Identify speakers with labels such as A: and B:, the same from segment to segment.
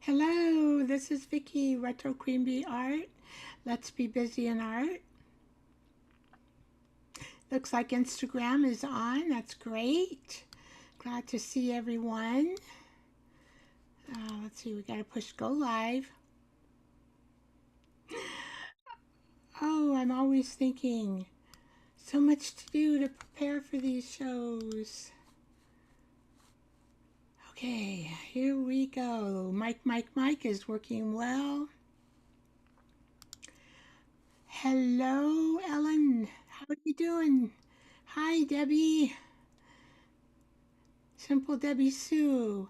A: Hello, this is Vicky, Retro Queen Bee Art. Let's be busy in art. Looks like Instagram is on. That's great. Glad to see everyone. Let's see, we got to push go live. Oh, I'm always thinking so much to do to prepare for these shows. Okay, here we go. Mike is working well. Hello, Ellen. How are you doing? Hi, Debbie. Simple Debbie Sue.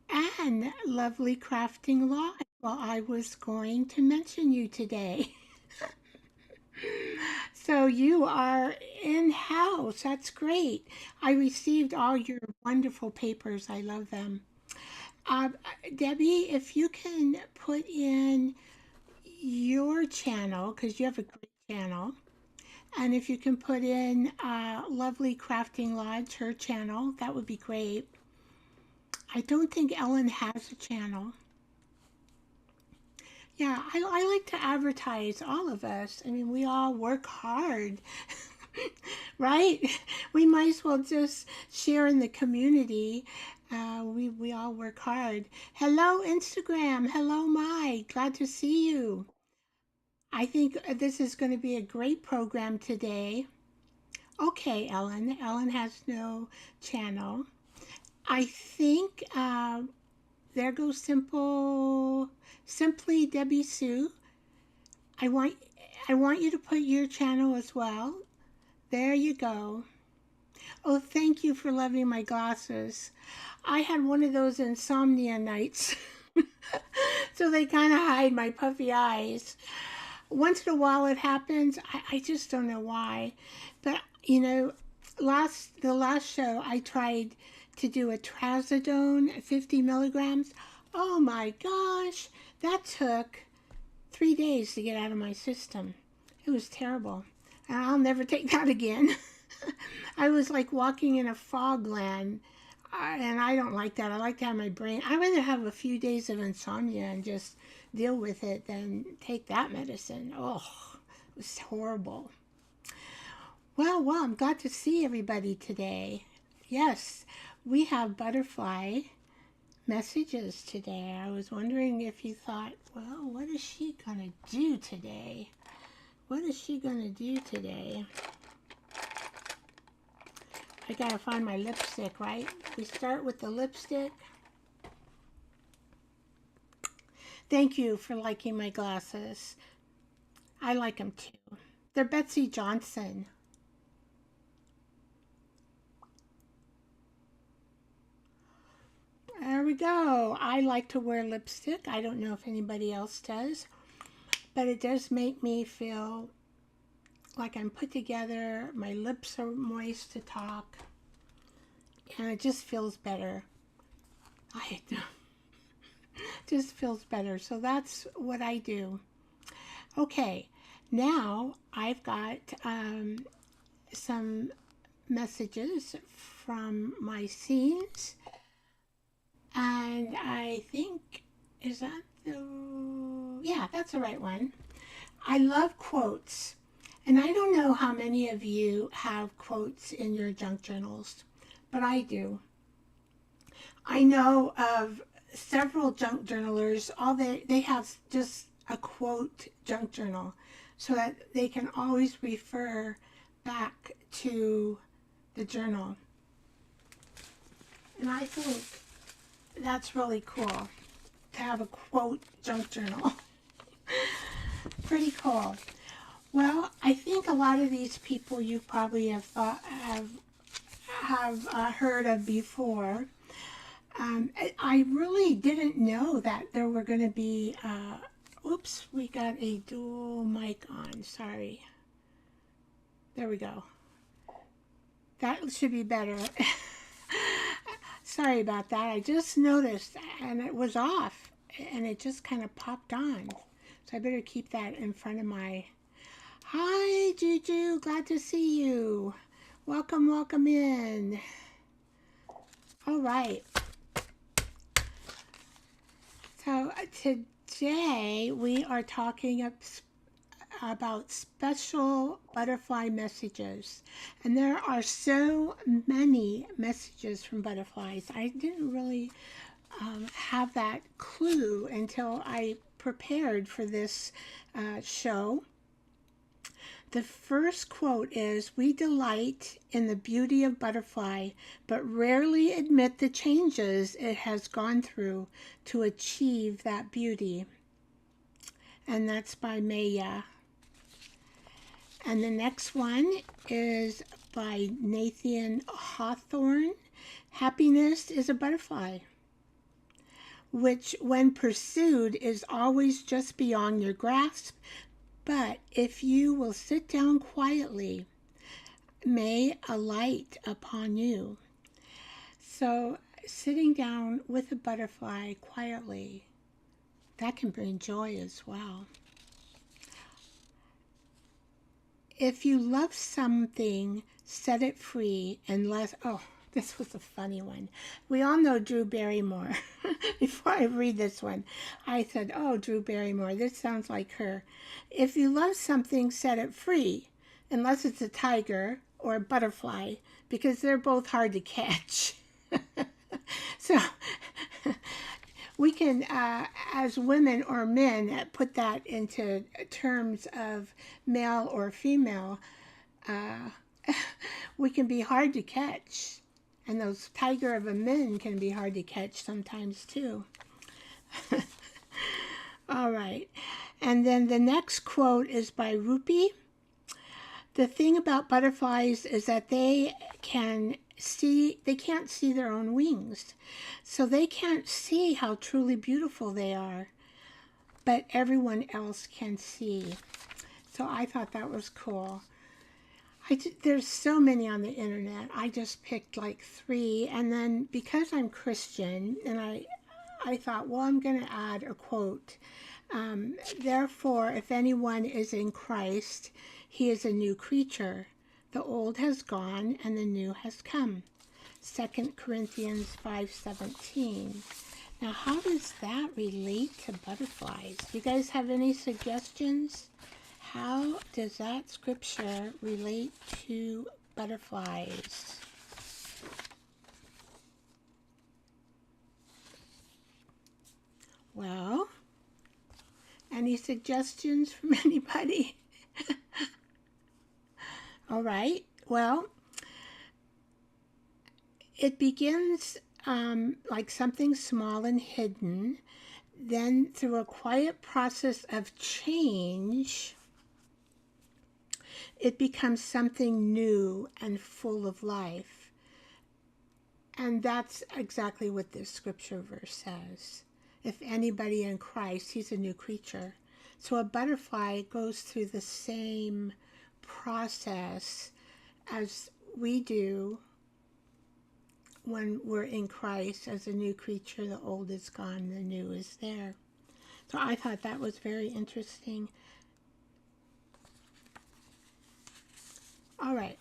A: And lovely crafting live. Well, I was going to mention you today. So you are in-house. That's great. I received all your wonderful papers. I love them. Uh, Debbie, if you can put in your channel, because you have a great channel, and if you can put in Lovely Crafting Lodge, her channel, that would be great. I don't think Ellen has a channel. Yeah, I like to advertise, all of us. I mean, we all work hard, right? We might as well just share in the community. We all work hard. Hello, Instagram. Hello, Mike. Glad to see you. I think this is going to be a great program today. Okay, Ellen. Ellen has no channel. I think there goes simply Debbie Sue. I want I want you to put your channel as well. There you go. Oh, thank you for loving my glasses. I had one of those insomnia nights. So they kind of hide my puffy eyes. Once in a while it happens. I just don't know why. But you know, the last show I tried to do a trazodone 50 milligrams. Oh my gosh, that took 3 days to get out of my system. It was terrible. And I'll never take that again. I was like walking in a fog land. And I don't like that. I like to have my brain. I'd rather have a few days of insomnia and just deal with it than take that medicine. Oh, it was horrible. Well, I'm glad to see everybody today. Yes, we have butterfly messages today. I was wondering if you thought, well, what is she gonna do today? What is she gonna do today? I gotta find my lipstick, right? We start with the lipstick. Thank you for liking my glasses. I like them too. They're Betsy Johnson. There we go. I like to wear lipstick. I don't know if anybody else does, but it does make me feel like I'm put together. My lips are moist to talk, and it just feels better. I just feels better. So that's what I do. Okay, now I've got some messages from my scenes, and I think, is that the, yeah, that's the right one. I love quotes, and I don't know how many of you have quotes in your junk journals, but I do. I know of several junk journalers, all they have just a quote junk journal so that they can always refer back to the journal. And I think that's really cool to have a quote junk journal. Pretty cool. Well, I think a lot of these people you probably have heard of before. I really didn't know that there were going to be, oops, we got a dual mic on, sorry. There we go. That should be better. Sorry about that. I just noticed and it was off and it just kind of popped on. So I better keep that in front of my... Hi, Juju. Glad to see you. Welcome, welcome in. All right. So today we are talking about special butterfly messages. And there are so many messages from butterflies. I didn't really have that clue until I prepared for this show. The first quote is, "We delight in the beauty of butterfly, but rarely admit the changes it has gone through to achieve that beauty." And that's by Maya. And the next one is by Nathan Hawthorne. "Happiness is a butterfly, which when pursued is always just beyond your grasp. But if you will sit down quietly, may alight upon you." So sitting down with a butterfly quietly, that can bring joy as well. "If you love something, set it free and let..." Oh, this was a funny one. We all know Drew Barrymore. Before I read this one, I said, "Oh, Drew Barrymore, this sounds like her." "If you love something, set it free, unless it's a tiger or a butterfly, because they're both hard to catch." So we can, as women or men, put that into terms of male or female. We can be hard to catch. And those tiger of a men can be hard to catch sometimes too. All right. And then the next quote is by Rupi. "The thing about butterflies is that they can't see their own wings. So they can't see how truly beautiful they are. But everyone else can see." So I thought that was cool. There's so many on the internet. I just picked like 3. And then because I'm Christian, and I thought, well, I'm going to add a quote. "Therefore, if anyone is in Christ, he is a new creature. The old has gone and the new has come." 2 Corinthians 5:17. Now, how does that relate to butterflies? Do you guys have any suggestions? How does that scripture relate to butterflies? Well, any suggestions from anybody? All right. Well, it begins like something small and hidden. Then, through a quiet process of change, it becomes something new and full of life. And that's exactly what this scripture verse says. If anybody in Christ, he's a new creature. So a butterfly goes through the same process as we do when we're in Christ as a new creature. The old is gone, the new is there. So I thought that was very interesting. All right.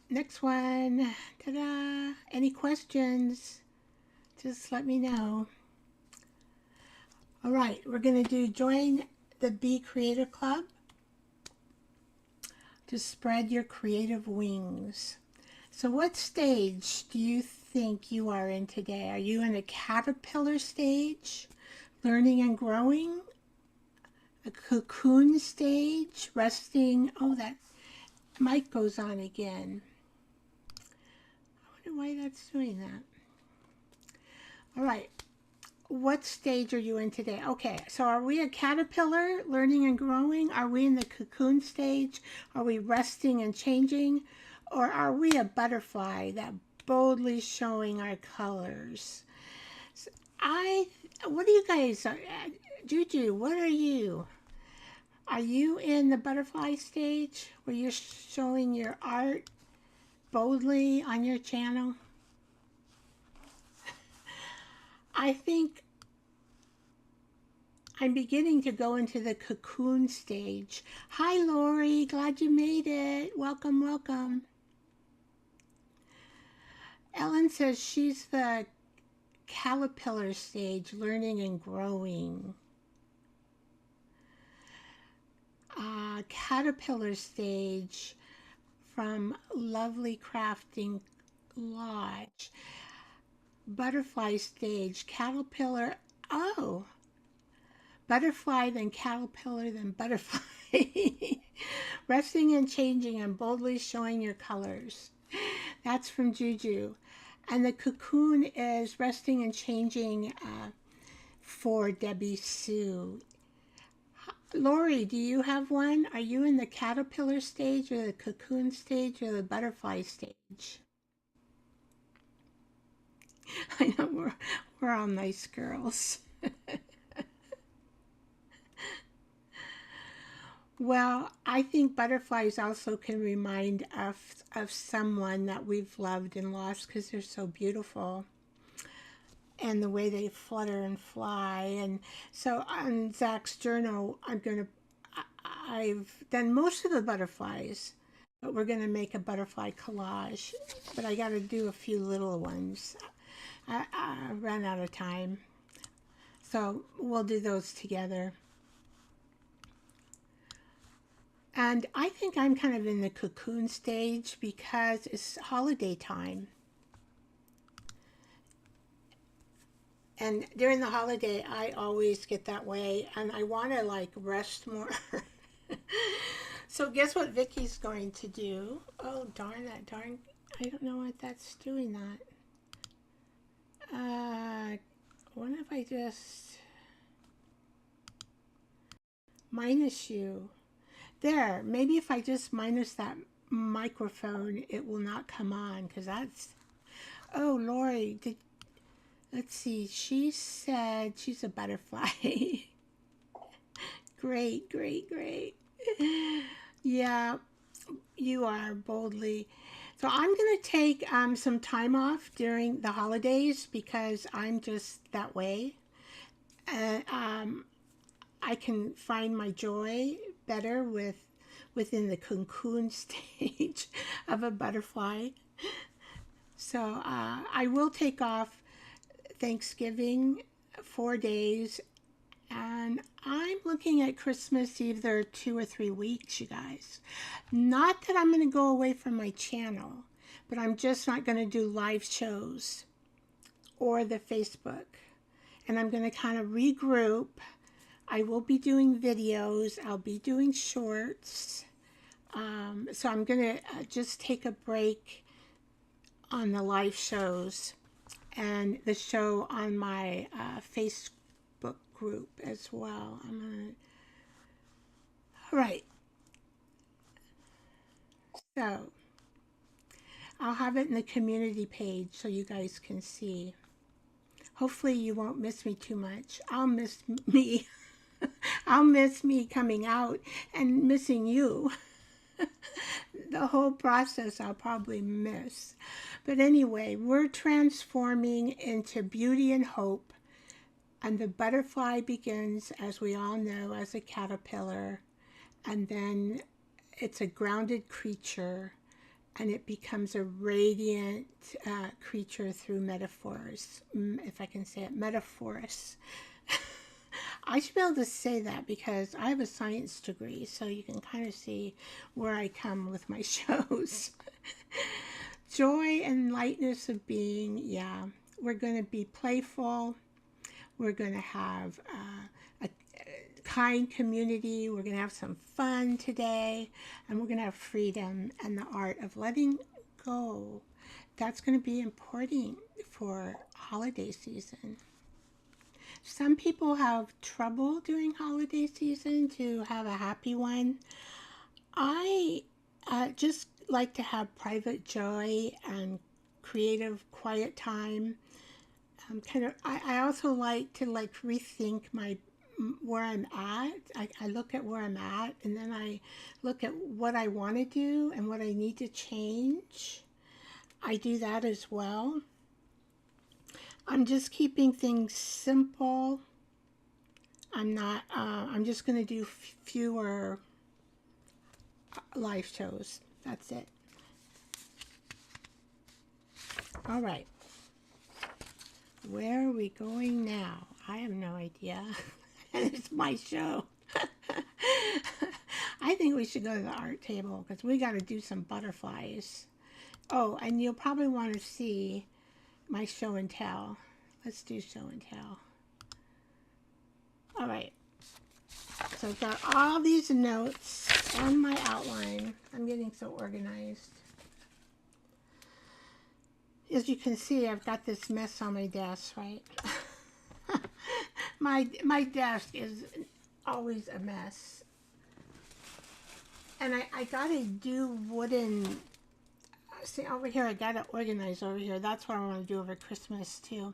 A: Next one. Ta-da! Any questions? Just let me know. All right. We're going to do join the Be Creator Club to spread your creative wings. So what stage do you think you are in today? Are you in a caterpillar stage, learning and growing? A cocoon stage, resting? Oh, that mic goes on again. I wonder why that's doing that. All right. What stage are you in today? Okay, so are we a caterpillar, learning and growing? Are we in the cocoon stage? Are we resting and changing? Or are we a butterfly that boldly showing our colors? So what are you guys, Juju, what are you? Are you in the butterfly stage where you're showing your art boldly on your channel? I think I'm beginning to go into the cocoon stage. Hi, Lori. Glad you made it. Welcome, welcome. Ellen says she's the caterpillar stage, learning and growing. Caterpillar stage from Lovely Crafting Collage. Butterfly stage, caterpillar, oh, butterfly, then caterpillar, then butterfly. Resting and changing and boldly showing your colors. That's from Juju. And the cocoon is resting and changing for Debbie Sue. Lori, do you have one? Are you in the caterpillar stage or the cocoon stage or the butterfly stage? I know we're all nice girls. Well, I think butterflies also can remind us of someone that we've loved and lost because they're so beautiful. And the way they flutter and fly. And so on Zach's journal, I've done most of the butterflies, but we're going to make a butterfly collage. But I got to do a few little ones. I ran out of time. So we'll do those together. And I think I'm kind of in the cocoon stage because it's holiday time. And during the holiday, I always get that way, and I want to like rest more. So guess what Vicky's going to do? Oh, darn that, darn. I don't know what that's doing that. What if I just minus you? There, maybe if I just minus that microphone, it will not come on, because that's... Oh, Lori, let's see, she said she's a butterfly. Great, great, great. Yeah, you are boldly. So I'm going to take some time off during the holidays because I'm just that way. And I can find my joy better within the cocoon stage of a butterfly. So I will take off Thanksgiving 4 days, and I'm looking at Christmas either 2 or 3 weeks, you guys. Not that I'm going to go away from my channel, but I'm just not going to do live shows or the Facebook. And I'm going to kind of regroup. I will be doing videos. I'll be doing shorts. So I'm going to just take a break on the live shows and the show on my Facebook group as well. All right. So I'll have it in the community page so you guys can see. Hopefully you won't miss me too much. I'll miss me. I'll miss me coming out and missing you. The whole process I'll probably miss. But anyway, we're transforming into beauty and hope. And the butterfly begins, as we all know, as a caterpillar. And then it's a grounded creature. And it becomes a radiant creature through metaphors. If I can say it, metaphors. I should be able to say that because I have a science degree, so you can kind of see where I come with my shows. Joy and lightness of being, yeah. We're going to be playful. We're going to have a kind community. We're going to have some fun today. And we're going to have freedom and the art of letting go. That's going to be important for holiday season. Some people have trouble during holiday season to have a happy one. I just like to have private joy and creative quiet time. I also like to rethink where I'm at. I look at where I'm at, and then I look at what I want to do and what I need to change. I do that as well. I'm just keeping things simple. I'm just going to do fewer live shows. That's it. All right. Where are we going now? I have no idea. And it's my show. I think we should go to the art table because we got to do some butterflies. Oh, and you'll probably want to see my show and tell. Let's do show and tell. All right. So I've got all these notes and my outline. I'm getting so organized. As you can see, I've got this mess on my desk, right? my desk is always a mess. And I gotta do wooden, see over here, I gotta organize over here. That's what I want to do over Christmas too.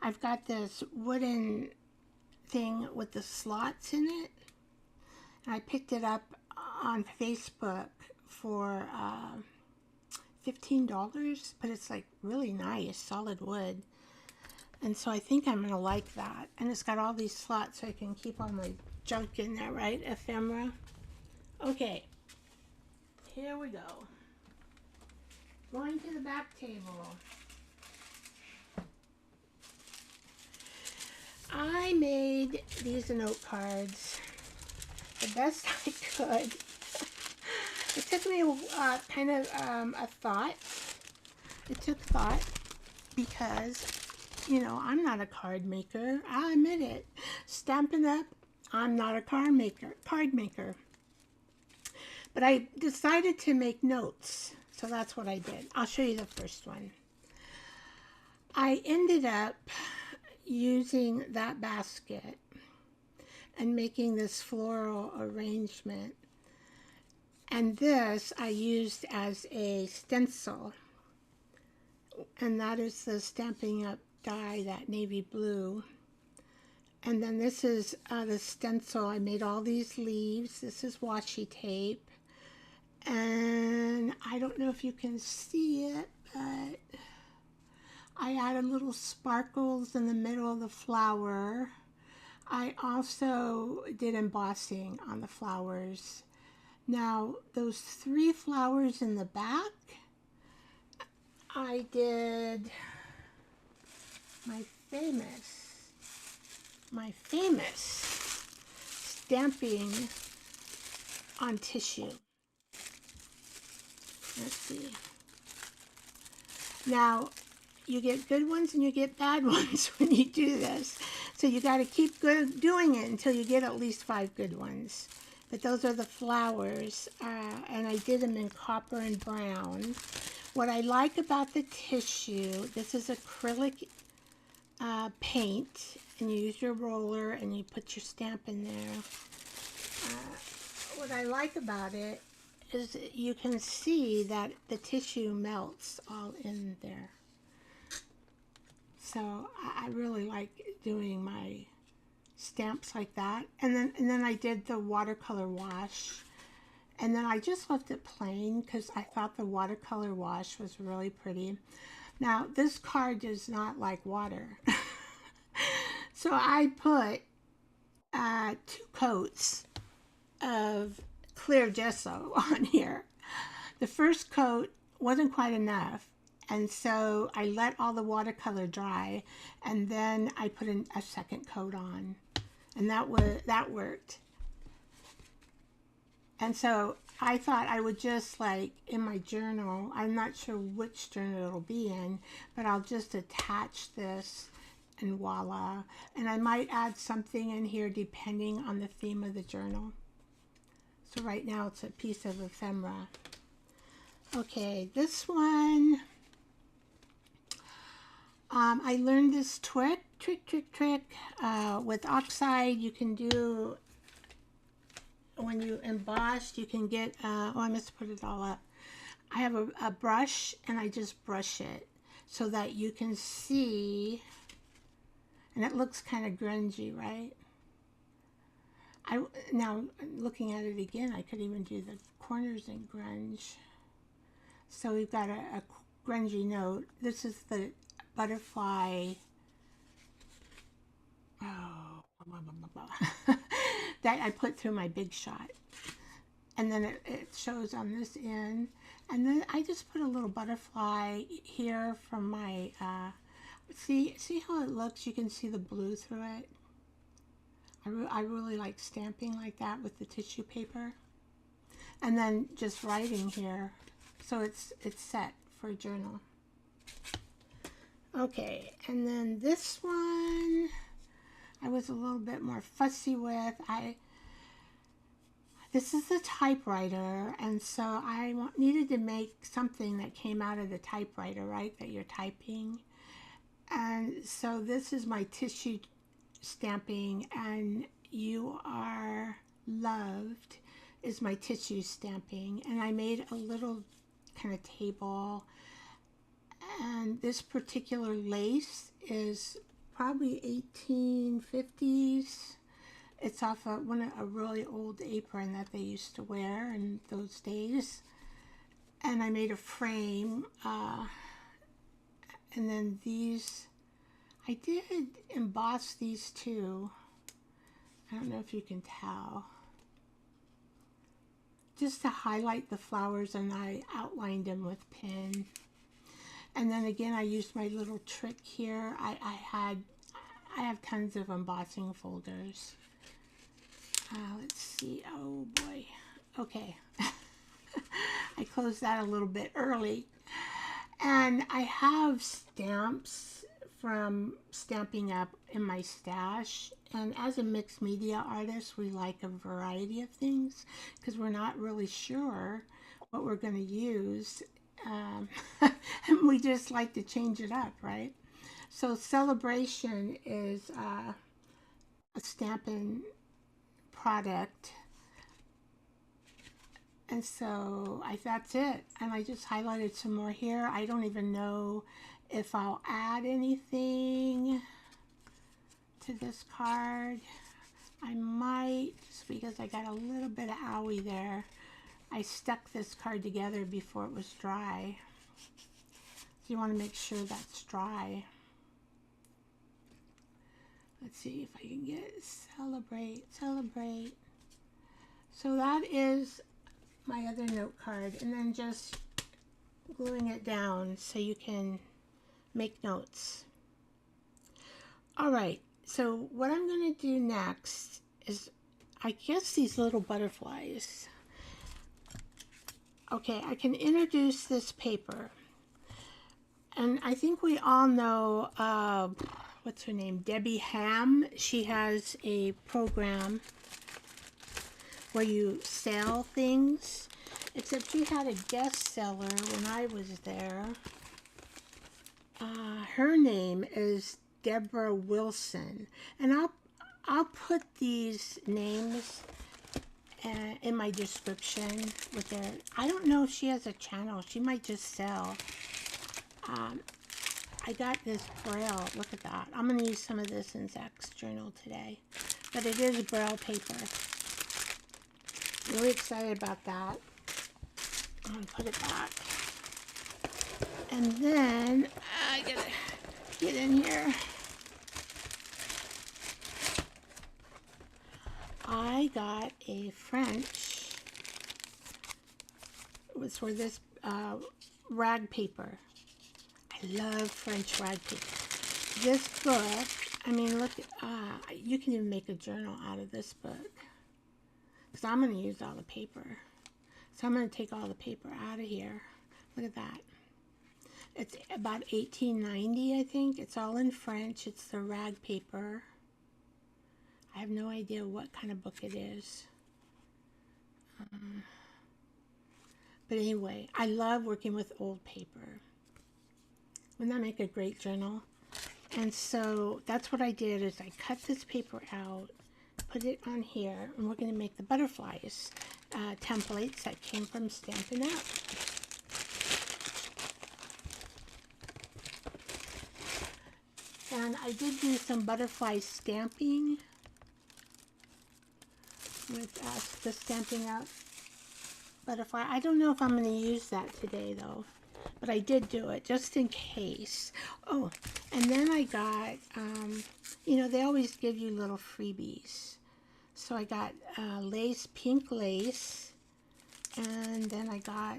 A: I've got this wooden thing with the slots in it. And I picked it up on Facebook for $15, but it's like really nice, solid wood. And so I think I'm gonna like that. And it's got all these slots so I can keep all my junk in there, right? Ephemera. Okay, here we go. Going to the back table. I made these note cards the best I could. It took me kind of a thought. It took thought because, you know, I'm not a card maker. I'll admit it. Stampin' Up, I'm not a card maker. But I decided to make notes. So that's what I did. I'll show you the first one. I ended up using that basket and making this floral arrangement. And this I used as a stencil. And that is the Stampin' Up die, that navy blue. And then this is the stencil. I made all these leaves. This is washi tape. And I don't know if you can see it, but I added little sparkles in the middle of the flower. I also did embossing on the flowers. Now, those 3 flowers in the back, I did my famous stamping on tissue. Let's see. Now, you get good ones and you get bad ones when you do this. So you got to keep doing it until you get at least 5 good ones. But those are the flowers, and I did them in copper and brown. What I like about the tissue, this is acrylic paint, and you use your roller and you put your stamp in there. What I like about it is you can see that the tissue melts all in there. So I really like doing my stamps like that. And then I did the watercolor wash. And then I just left it plain because I thought the watercolor wash was really pretty. Now, this card does not like water. So I put 2 coats of clear gesso on here. The first coat wasn't quite enough, and so I let all the watercolor dry, and then I put a second coat on, and that worked. And so I thought I would just, like, in my journal, I'm not sure which journal it'll be in, but I'll just attach this and voila. And I might add something in here depending on the theme of the journal. So right now it's a piece of ephemera. Okay, this one, I learned this trick with oxide. You can do, when you emboss, you can get, oh, I must put it all up. I have a brush, and I just brush it so that you can see, and it looks kind of grungy, right? Now, looking at it again, I could even do the corners in grunge. So we've got a grungy note. This is the butterfly. Oh, that I put through my Big Shot. And then it shows on this end. And then I just put a little butterfly here from my See how it looks? You can see the blue through it. I really like stamping like that with the tissue paper. And then just writing here. So it's set for a journal. Okay, and then this one I was a little bit more fussy with. This is a typewriter, and so I needed to make something that came out of the typewriter, right, that you're typing. And so this is my tissue stamping, and You Are Loved is my tissue stamping. And I made a little kind of table, and this particular lace is probably 1850s. It's off a really old apron that they used to wear in those days. And I made a frame, and then these, I did emboss these too. I don't know if you can tell. Just to highlight the flowers, and I outlined them with pen. And then again, I used my little trick here. I have tons of embossing folders. Let's see. Oh boy. Okay. I closed that a little bit early. And I have stamps from Stampin' Up in my stash. And as a mixed media artist, we like a variety of things because we're not really sure what we're going to use. And we just like to change it up, right? So Celebration is a Stampin' product, and so that's it. And I just highlighted some more here. I don't even know if I'll add anything to this card. I might, just because I got a little bit of owie there. I stuck this card together before it was dry, so you want to make sure that's dry. Let's see if I can get Celebrate, Celebrate. So that is my other note card, and then just gluing it down so you can make notes. All right, so what I'm going to do next is, I guess, these little butterflies. Okay, I can introduce this paper. And I think we all know, what's her name? Debbie Ham. She has a program where you sell things. Except she had a guest seller when I was there. Her name is Deborah Wilson. And I'll put these names in my description with her. I don't know if she has a channel. She might just sell. I got this Braille. Look at that. I'm going to use some of this in Zach's journal today. But it is Braille paper. Really excited about that. I'm going to put it back. And then I got to get in here. I got a French. It was for this rag paper. I love French rag paper. This book, I mean, look, you can even make a journal out of this book. Because I'm going to use all the paper. So I'm going to take all the paper out of here. Look at that. It's about $18.90, I think. It's all in French. It's the rag paper. I have no idea what kind of book it is. But anyway, I love working with old paper. Wouldn't that make a great journal? And so that's what I did, is I cut this paper out, put it on here, and we're going to make the butterflies templates that came from Stampin' Up. And I did do some butterfly stamping with the Stampin' Up butterfly. I don't know if I'm going to use that today though, but I did do it just in case. Oh, and then I got, you know, they always give you little freebies. So I got lace, pink lace, and then I got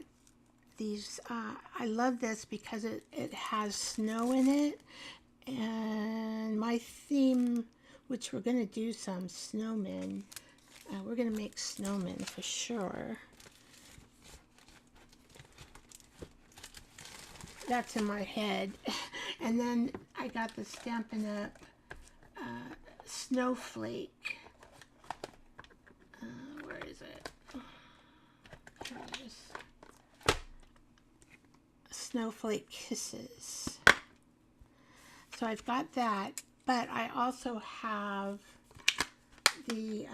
A: these, I love this because it has snow in it, my theme, which we're going to do some snowmen. We're going to make snowmen for sure. That's in my head. And then I got the Stampin' Up snowflake. Where is it? Here it is. Snowflake Kisses. So I've got that, but I also have the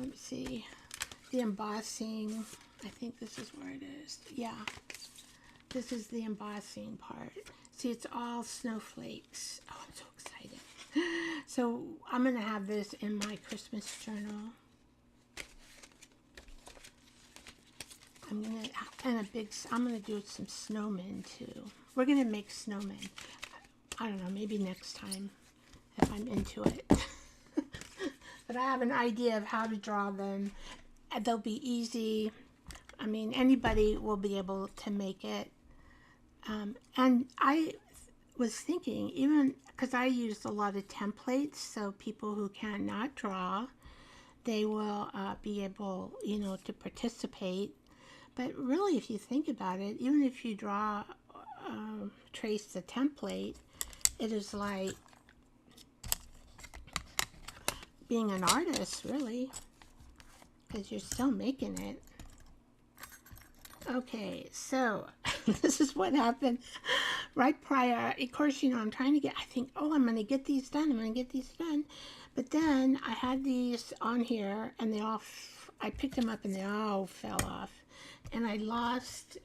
A: let's see, the embossing. I think this is where it is. Yeah, this is the embossing part. See, it's all snowflakes. Oh, I'm so excited. So I'm gonna have this in my Christmas journal. I'm gonna do some snowmen too. We're gonna make snowmen. I don't know, maybe next time if I'm into it. But I have an idea of how to draw them. They'll be easy. I mean, anybody will be able to make it. And I was thinking, even because I use a lot of templates, so people who cannot draw, they will be able, you know, to participate. But really, if you think about it, even if you draw, trace the template, it is like being an artist, really, because you're still making it. Okay, so this is what happened right prior. Of course, you know, I'm trying to get, I think, oh, I'm going to get these done. I'm going to get these done. But then I had these on here, and they all, I picked them up, and they all fell off. And I lost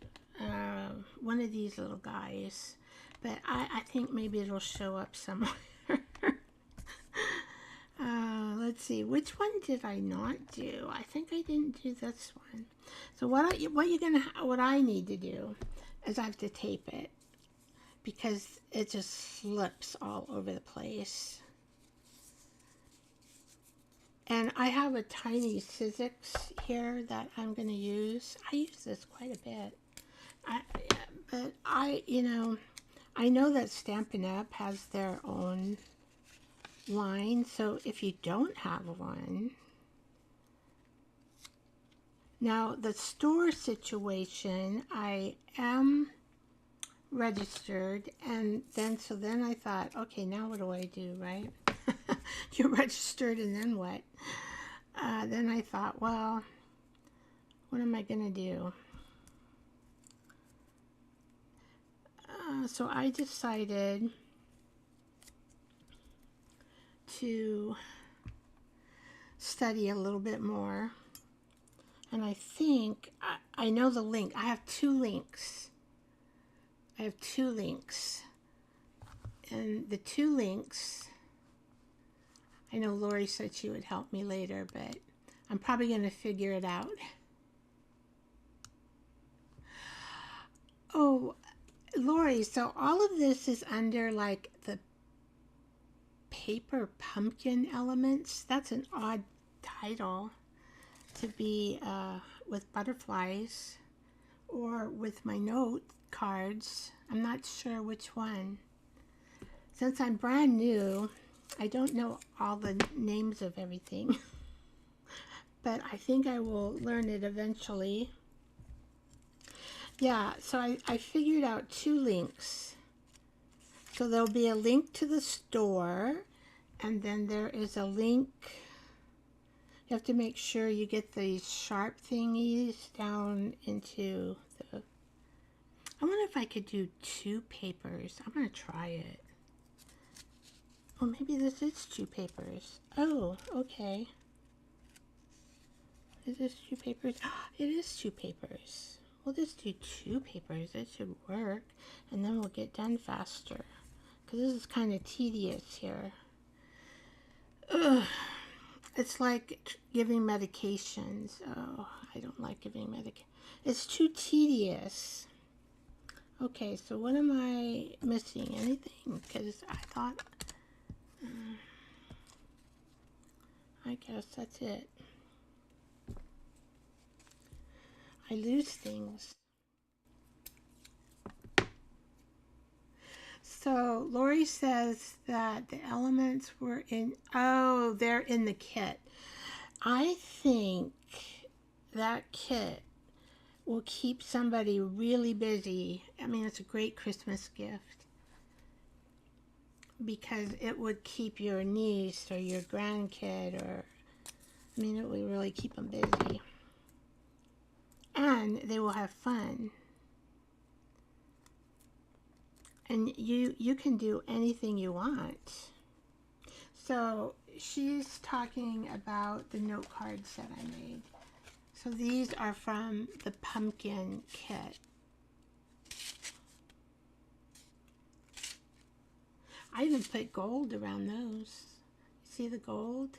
A: one of these little guys. But I think maybe it'll show up somewhere. Let's see, which one did I not do? I think I didn't do this one. So what I need to do is I have to tape it, because it just slips all over the place. And I have a tiny Sizzix here that I'm going to use. I use this quite a bit. But you know, I know that Stampin' Up! Has their own line, so if you don't have one, now the store situation, I am registered, and then I thought, okay, now what do I do, right? You're registered, and then what? Then I thought, well, what am I gonna do? So I decided to study a little bit more, and I think I know the link. I have two links. And the two links, I know Lori said she would help me later, but I'm probably going to figure it out. Oh, Lori, so all of this is under like the paper pumpkin elements. That's an odd title to be with butterflies or with my note cards. I'm not sure which one. Since I'm brand new, I don't know all the names of everything, but I think I will learn it eventually. Yeah, so I figured out two links. So there'll be a link to the store, and then there is a link. You have to make sure you get these sharp thingies down into the... I wonder if I could do two papers. I'm going to try it. Oh, maybe this is two papers. Oh, okay. Is this two papers? It is two papers. We'll just do two papers. It should work. And then we'll get done faster. Because this is kind of tedious here. Ugh. It's like giving medications. Oh, I don't like giving medication. It's too tedious. Okay, so what am I missing? Anything? Because I thought... I guess that's it. I lose things. So Lori says that the elements were in, oh, they're in the kit. I think that kit will keep somebody really busy. I mean, it's a great Christmas gift because it would keep your niece or your grandkid, or, I mean, it would really keep them busy. And they will have fun. And you can do anything you want. So she's talking about the note cards that I made. So these are from the pumpkin kit. I even put gold around those. See the gold?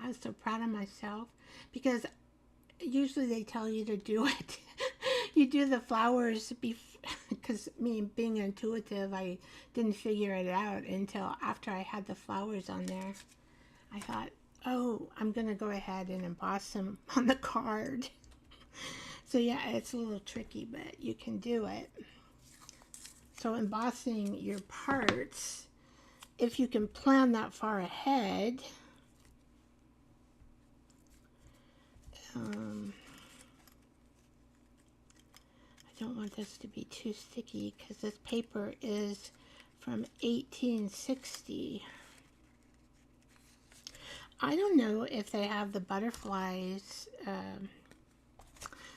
A: I was so proud of myself because usually they tell you to do it. You do the flowers because me being intuitive, I didn't figure it out until after I had the flowers on there. I thought, oh, I'm going to go ahead and emboss them on the card. So yeah, it's a little tricky, but you can do it. So embossing your parts, if you can plan that far ahead, I don't want this to be too sticky because this paper is from 1860. I don't know if they have the butterflies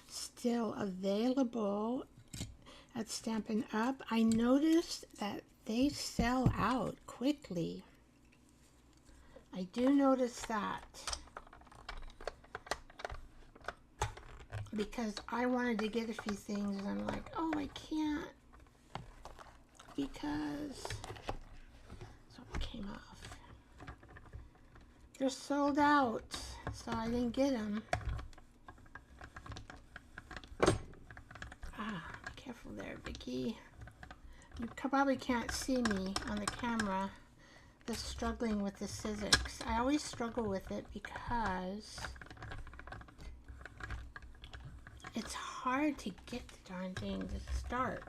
A: still available at Stampin' Up. I noticed that they sell out quickly. I do notice that because I wanted to get a few things and I'm like, oh, I can't because something came off. They're sold out, so I didn't get them. Ah, be careful there, Vicky. You probably can't see me on the camera. Just struggling with the scissors. I always struggle with it because it's hard to get the darn thing to start.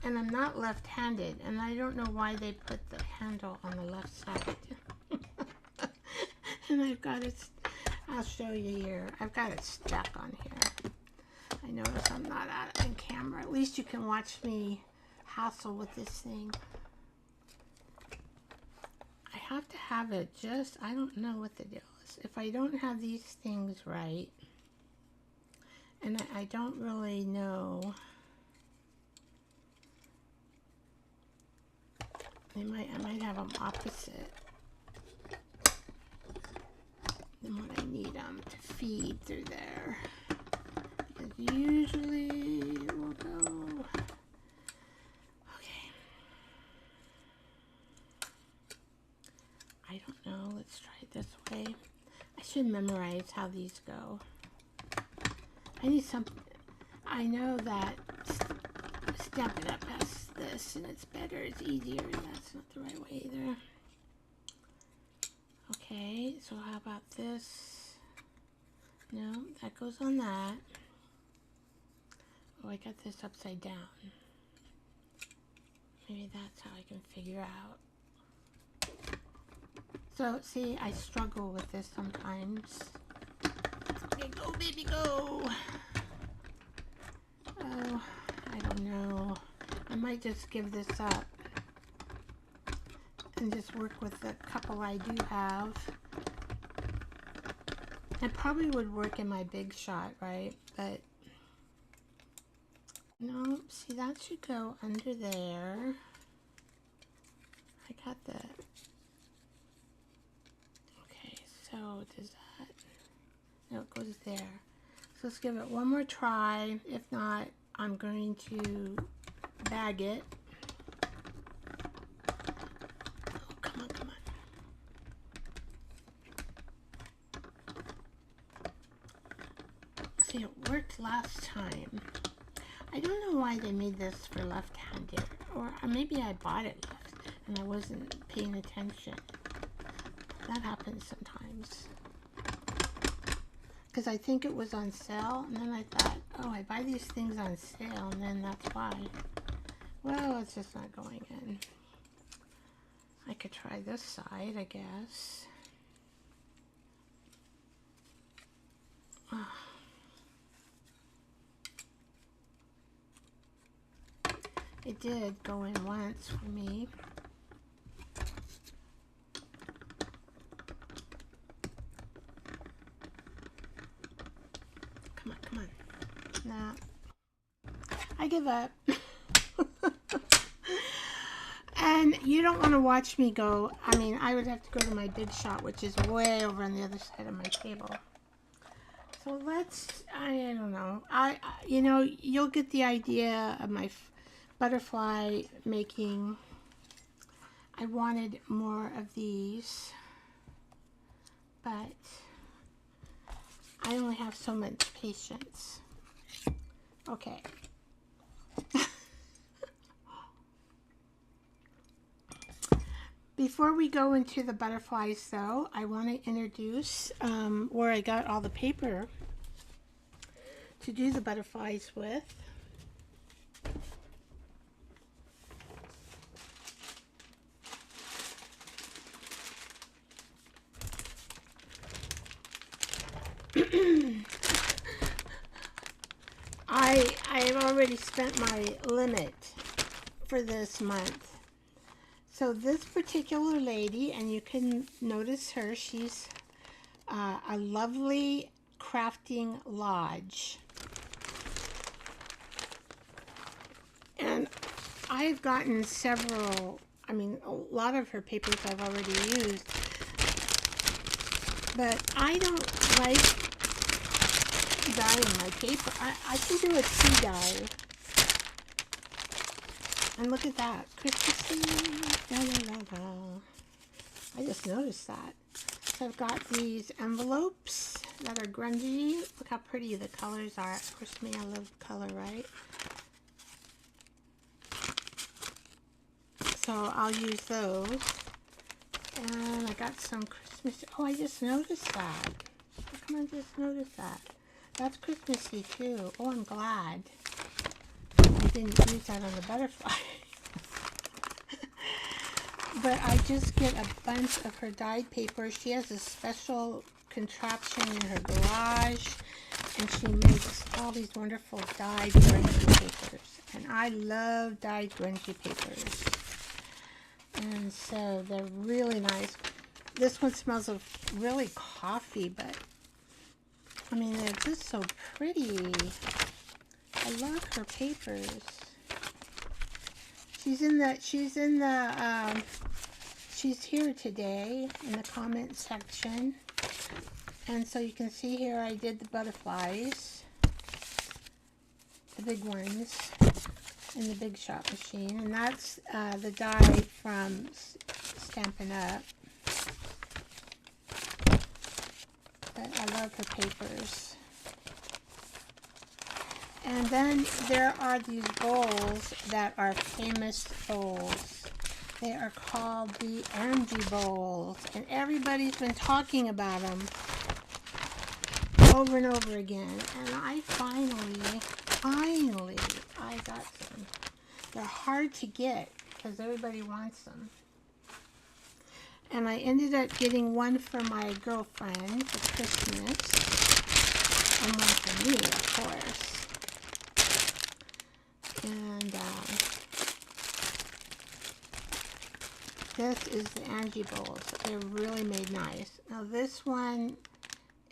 A: And I'm not left-handed, and I don't know why they put the handle on the left side. And I've got it, I'll show you here. I've got it stuck on here. I notice I'm not on camera. At least you can watch me hassle with this thing. I have to have it just, I don't know what the deal is. If I don't have these things right, and I don't really know, I might have them opposite than what I need them to feed through there. Because usually it will go. Okay. I don't know. Let's try it this way. I should memorize how these go. I need something. I know that Stampin' Up has this and it's better, it's easier, and that's not the right way either. Okay, so how about this? No, that goes on that. Oh, I got this upside down. Maybe that's how I can figure out. So, see, I struggle with this sometimes. Okay, go, baby, go! Oh, I don't know. I might just give this up and just work with the couple I do have. It probably would work in my big shot, right? But no, see, that should go under there. I got the, okay, so does that, no, it goes there. So let's give it one more try. If not, I'm going to bag it. Oh, come on, come on. See, it worked last time. I don't know why they made this for left-handed, or maybe I bought it left and I wasn't paying attention. That happens sometimes. because I think it was on sale, and then I thought, oh, I buy these things on sale, and then that's why. Well, it's just not going in. I could try this side, I guess. It did go in once for me. Come on, come on. Nah. I give up. And you don't want to watch me go. I mean, I would have to go to my big shot, which is way over on the other side of my table. So let's, I don't know. You know, you'll get the idea of my butterfly making. I wanted more of these, but I only have so much patience. Okay. Before we go into the butterflies, though, I want to introduce where I got all the paper to do the butterflies with. I have already spent my limit for this month. So this particular lady, and you can notice her, she's a lovely crafting lodge. And I've gotten several, I mean, a lot of her papers I've already used. But I don't like dyeing my paper. I can do a tea dye. And look at that. Christmassy. La, la, la, la. I just noticed that. So I've got these envelopes that are grungy. Look how pretty the colors are. Of course, me, I love color, right? So I'll use those. And I got some Christmas. Oh, I just noticed that. How come I just noticed that? That's Christmassy too. Oh, I'm glad I didn't use that on the butterfly. But I just get a bunch of her dyed paper. She has a special contraption in her garage, and she makes all these wonderful dyed grungy papers. And I love dyed grungy papers. And so they're really nice. This one smells of really coffee, but I mean, they're just so pretty. I love her papers. She's here today in the comment section. And so you can see here I did the butterflies, the big ones, in the Big Shot machine. And that's the dye from Stampin Up. But I love her papers. And then there are these bowls that are famous bowls. They are called the Angie bowls. And everybody's been talking about them over and over again. And I finally, I got some. They're hard to get because everybody wants them. And I ended up getting one for my girlfriend for Christmas. And one for me, of course. And this is the Angie bowls. They're really made nice. Now this one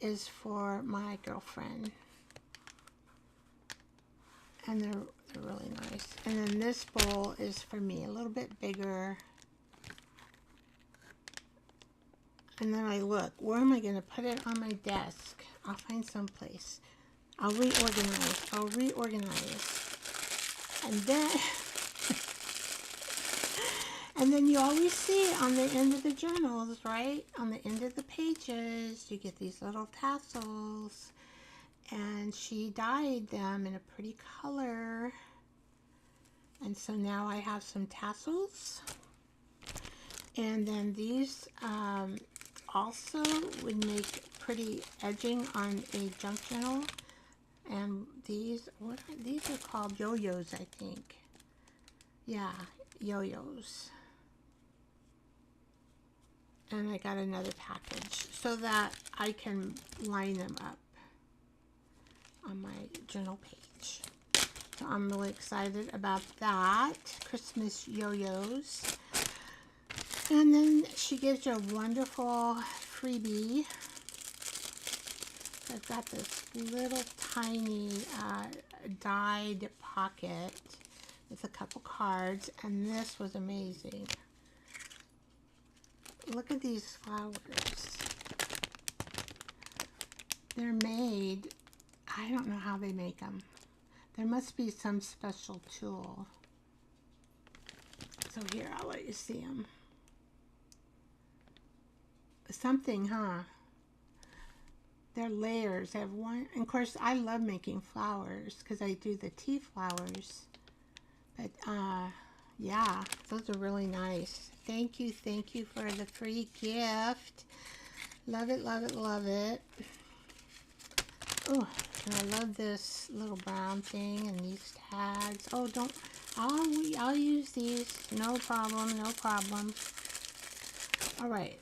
A: is for my girlfriend. And they're really nice. And then this bowl is for me, a little bit bigger. And then I look, where am I going to put it on my desk? I'll find some place. I'll reorganize. And then you always see on the end of the journals, right? On the end of the pages, you get these little tassels. And she dyed them in a pretty color. And so now I have some tassels. And then these also would make pretty edging on a junk journal. And these, these are called yo-yos, I think. Yeah, yo-yos. And I got another package so that I can line them up on my journal page. So I'm really excited about that. Christmas yo-yos. And then she gives you a wonderful freebie. I've got this little tiny dyed pocket with a couple cards, and this was amazing. Look at these flowers. They're made, I don't know how they make them. There must be some special tool. So here, I'll let you see them. Something, huh? They're layers. I have one, and of course, I love making flowers because I do the tea flowers. But, yeah, those are really nice. Thank you for the free gift. Love it, love it, love it. Oh, and I love this little brown thing and these tags. Oh, I'll use these. No problem, no problem. All right.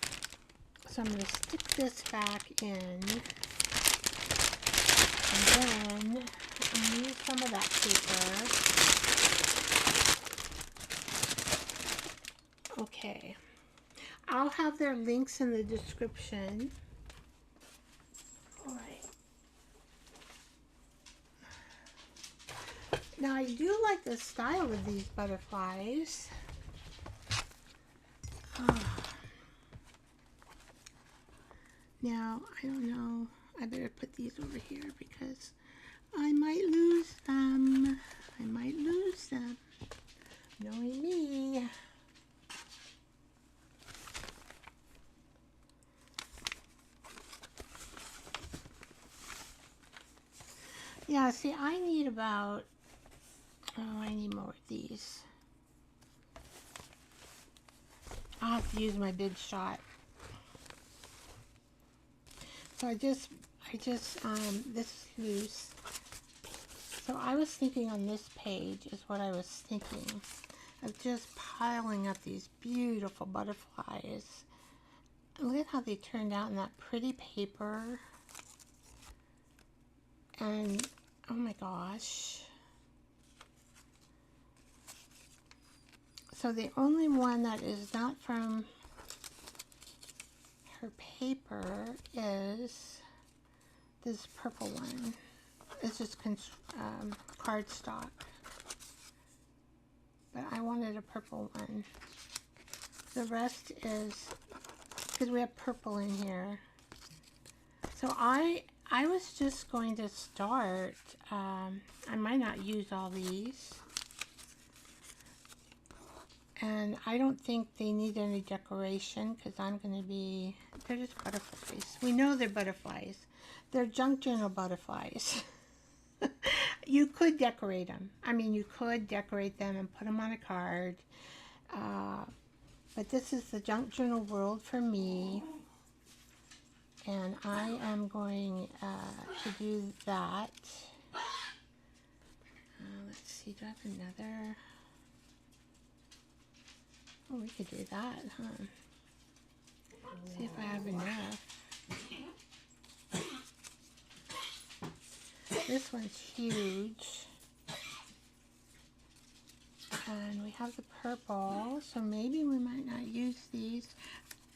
A: So I'm going to stick this back in. And then I'll use some of that paper. Okay, I'll have their links in the description. All right. Now I do like the style of these butterflies. Now, I don't know. I better put these over here because I might lose them. I might lose them. Knowing me. Yeah, see, I need about, I need more of these. I'll have to use my big shot. So this is loose. So I was thinking on this page is what I was thinking of just piling up these beautiful butterflies. And look at how they turned out in that pretty paper. And oh my gosh. So the only one that is not from her paper is this purple one. It's just cardstock. But I wanted a purple one. The rest is, because we have purple in here. So I was just going to start, I might not use all these. And I don't think they need any decoration because I'm going to be, they're just butterflies. We know they're butterflies. They're junk journal butterflies. You could decorate them. I mean, you could decorate them and put them on a card. But this is the junk journal world for me. And I am going to do that. Let's see, do I have another? Oh, we could do that, huh? See if I have enough. This one's huge. And we have the purple, so maybe we might not use these.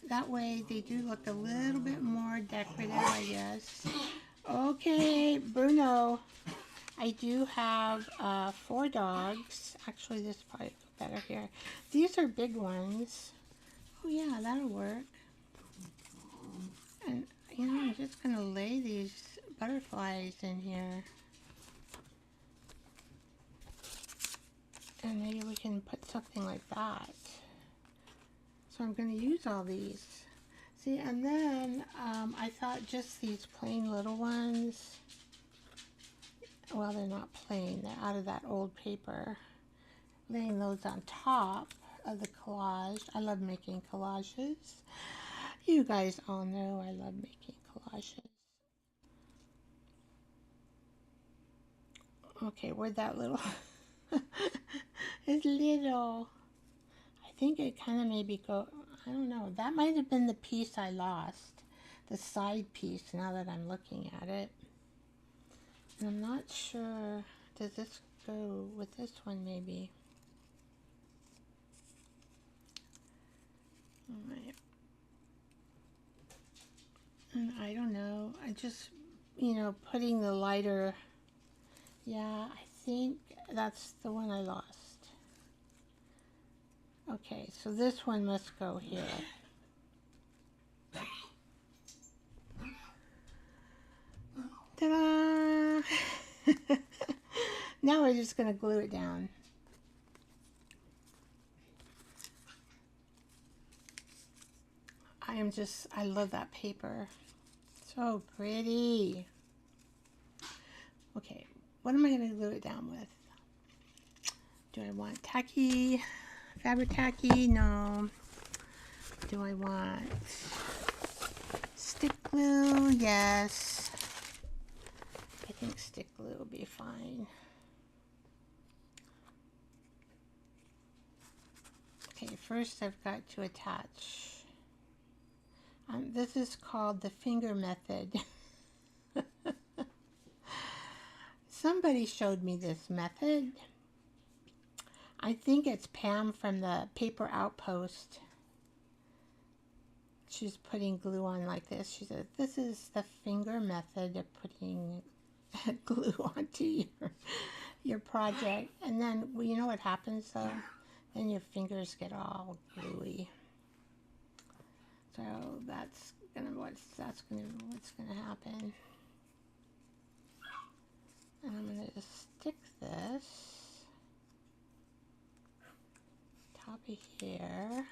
A: That way they do look a little bit more decorative, I guess. Okay, Bruno. I do have 4 dogs. Actually, this probably look better here. These are big ones. Oh yeah, that'll work. And you know, I'm just gonna lay these butterflies in here. And maybe we can put something like that. So I'm going to use all these. See, and then I thought just these plain little ones. Well, they're not plain. They're out of that old paper. Laying those on top of the collage. I love making collages. You guys all know I love making collages. Okay, where'd that little... It's little. I think it kind of maybe go... I don't know. That might have been the piece I lost. The side piece, now that I'm looking at it. And I'm not sure... Does this go with this one, maybe? Alright. I don't know. I just, you know, putting the lighter... Yeah, I think that's the one I lost. Okay, so this one must go here. Ta-da! Now we're just going to glue it down. I love that paper. So pretty. Okay, what am I going to glue it down with? Do I want tacky, fabric tacky? No. Do I want stick glue? Yes. I think stick glue will be fine. Okay, first I've got to attach. This is called the finger method. Somebody showed me this method. I think it's Pam from the Paper Outpost. She's putting glue on like this. She said, this is the finger method of putting glue onto your project. And then, well, you know what happens though? Then your fingers get all gluey. So that's what's gonna happen. And I'm gonna just stick this top of here,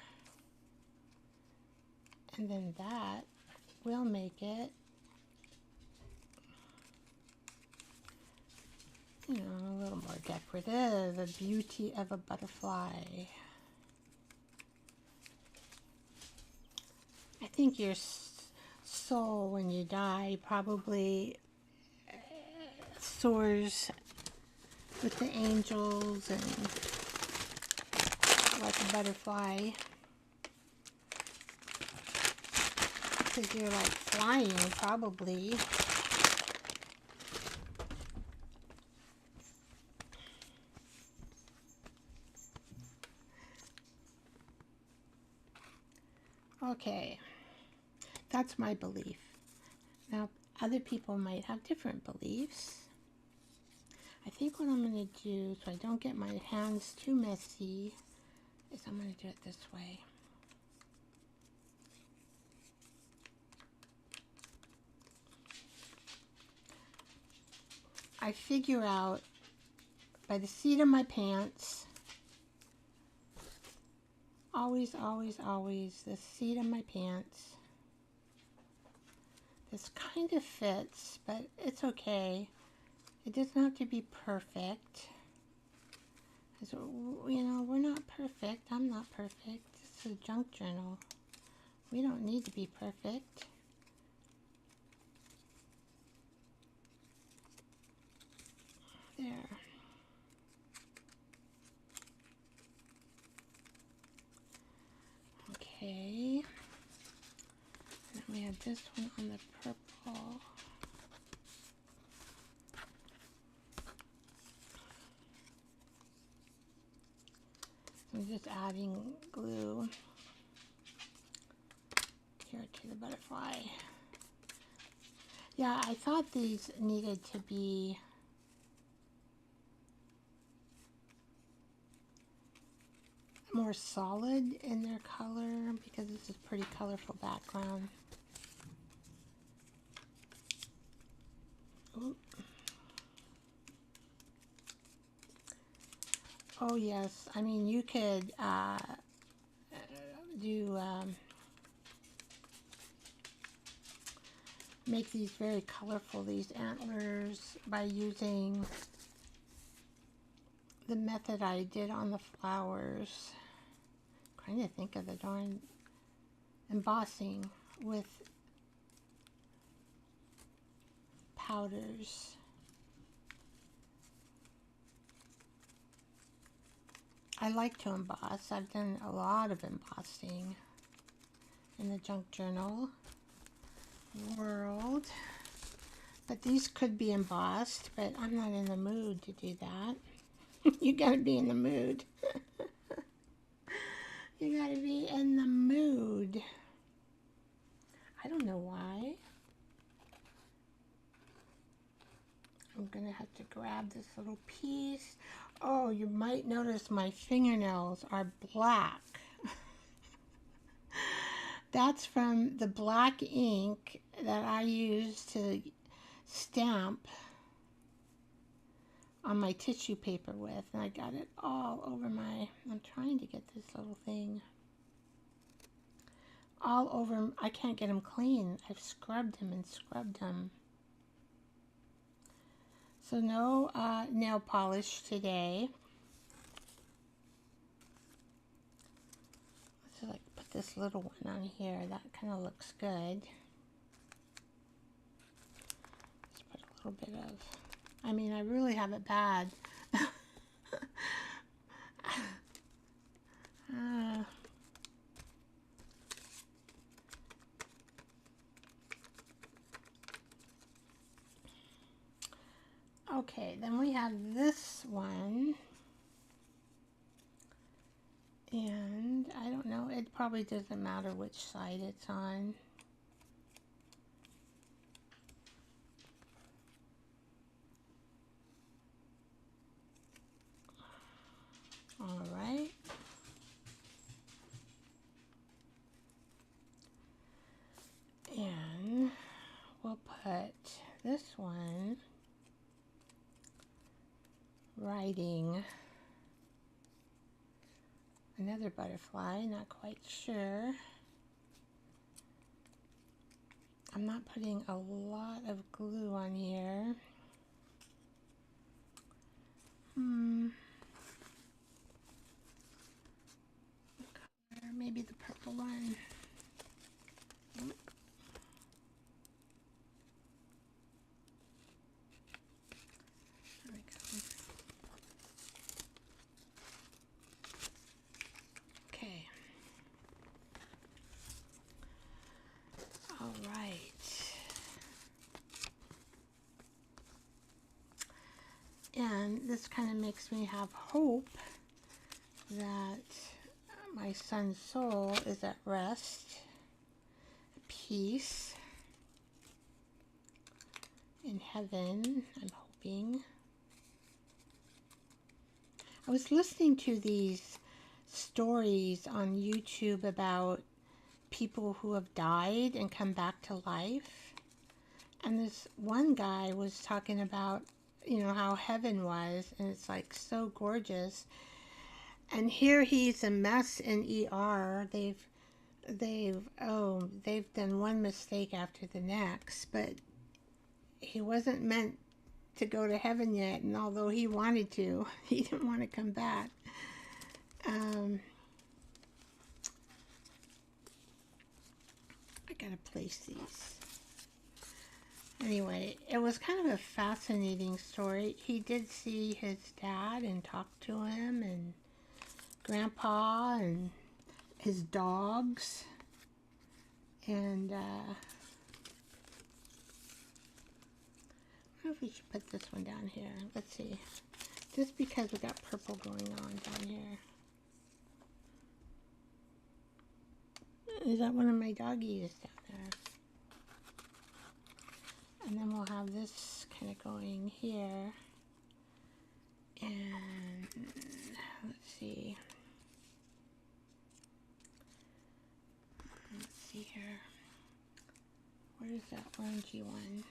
A: and then that will make it, you know, a little more decorative, the beauty of a butterfly. I think your soul, when you die, probably soars with the angels and like a butterfly. Because you're like flying, probably. Okay, that's my belief. Now, other people might have different beliefs. I think what I'm going to do, so I don't get my hands too messy, is I'm going to do it this way. I figure out by the seat of my pants, always, always, always the seat of my pants. This kind of fits, but it's okay. It doesn't have to be perfect. So, you know, we're not perfect. I'm not perfect. This is a junk journal. We don't need to be perfect. There. Okay. And then we have this one on the purple. I'm just adding glue here to the butterfly. Yeah, I thought these needed to be more solid in their color because this is a pretty colorful background. Ooh. Oh yes, I mean you could make these very colorful, these antlers, by using the method I did on the flowers. I'm trying to think of the darn embossing with powders. I like to emboss. I've done a lot of embossing in the junk journal world. But these could be embossed, but I'm not in the mood to do that. You gotta be in the mood. You gotta be in the mood. I don't know why. I'm gonna have to grab this little piece. Oh, you might notice my fingernails are black. That's from the black ink that I use to stamp on my tissue paper with, and I got it all over my, I'm trying to get this little thing all over. I can't get them clean. I've scrubbed them and scrubbed them. So no nail polish today. Let's like put this little one on here. That kind of looks good. Let's put a little bit of, I mean, I really have it bad. Okay, then we have this one. And I don't know, it probably doesn't matter which side it's on. All right. And we'll put this one writing another butterfly, not quite sure. I'm not putting a lot of glue on here. Or maybe the purple one. There we go. Okay. All right. And this kind of makes me have hope that my son's soul is at rest, peace in heaven, I'm hoping. I was listening to these stories on YouTube about people who have died and come back to life. And this one guy was talking about, you know, how heaven was, and it's like so gorgeous. And here he's a mess in ER. They've done one mistake after the next, but he wasn't meant to go to heaven yet, and although he wanted to, he didn't want to come back. I gotta place these. Anyway, it was kind of a fascinating story. He did see his dad and talk to him, and Grandpa and his dogs, and I wonder if we should put this one down here. Let's see, just because we got purple going on down here. Is that one of my doggies down there? And then we'll have this kind of going here, and let's see. Let's see here. Where's that orangey one?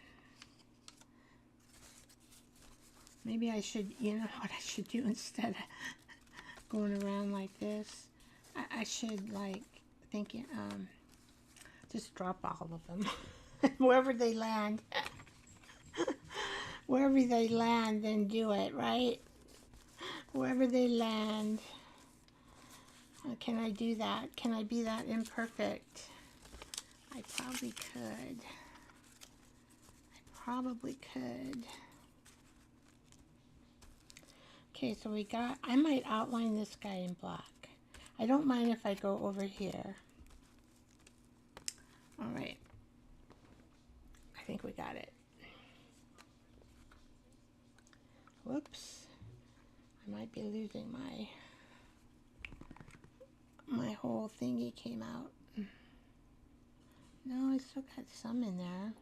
A: Maybe I should, you know what I should do instead of going around like this? I should, like, thinking, just drop all of them. Wherever they land. Wherever they land, then do it, right? Wherever they land. Can I do that? Can I be that imperfect? I probably could. I probably could. Okay, so we got, I might outline this guy in black. I don't mind if I go over here. All right. I think we got it. Whoops. I might be losing my whole thingy came out. No, I still got some in there.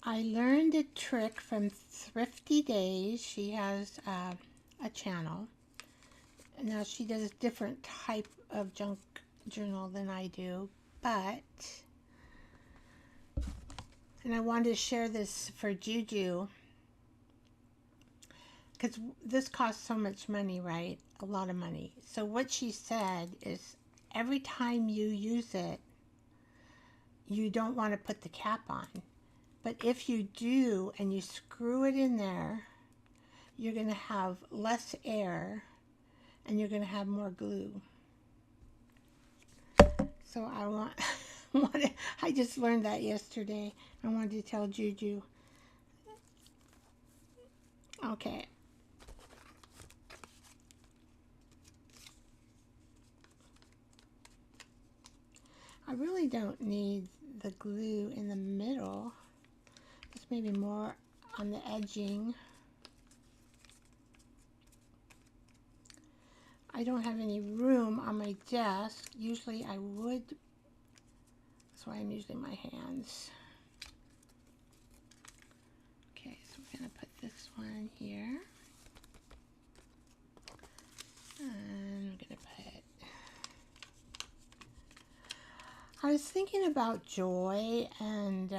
A: I learned a trick from Thrifty Days. She has a channel. Now she does a different type of junk journal than I do, but, and I wanted to share this for Juju, because this costs so much money, right? A lot of money. So what she said is every time you use it, you don't want to put the cap on. But if you do and you screw it in there, you're going to have less air and you're going to have more glue. So I just learned that yesterday. I wanted to tell Juju. Okay. I really don't need the glue in the middle. Just maybe more on the edging. I don't have any room on my desk. Usually I would. That's why I'm using my hands. Okay, so we're going to put this one here. And we're going to put... I was thinking about joy, and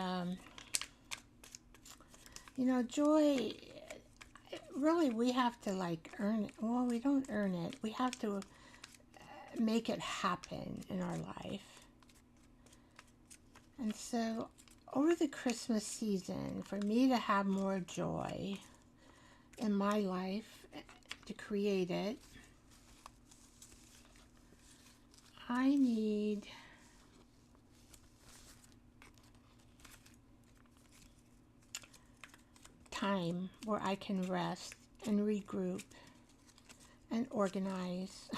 A: you know, joy, really we have to like earn it. Well, we don't earn it. We have to make it happen in our life. And so over the Christmas season, for me to have more joy in my life, to create it, I need time where I can rest and regroup and organize.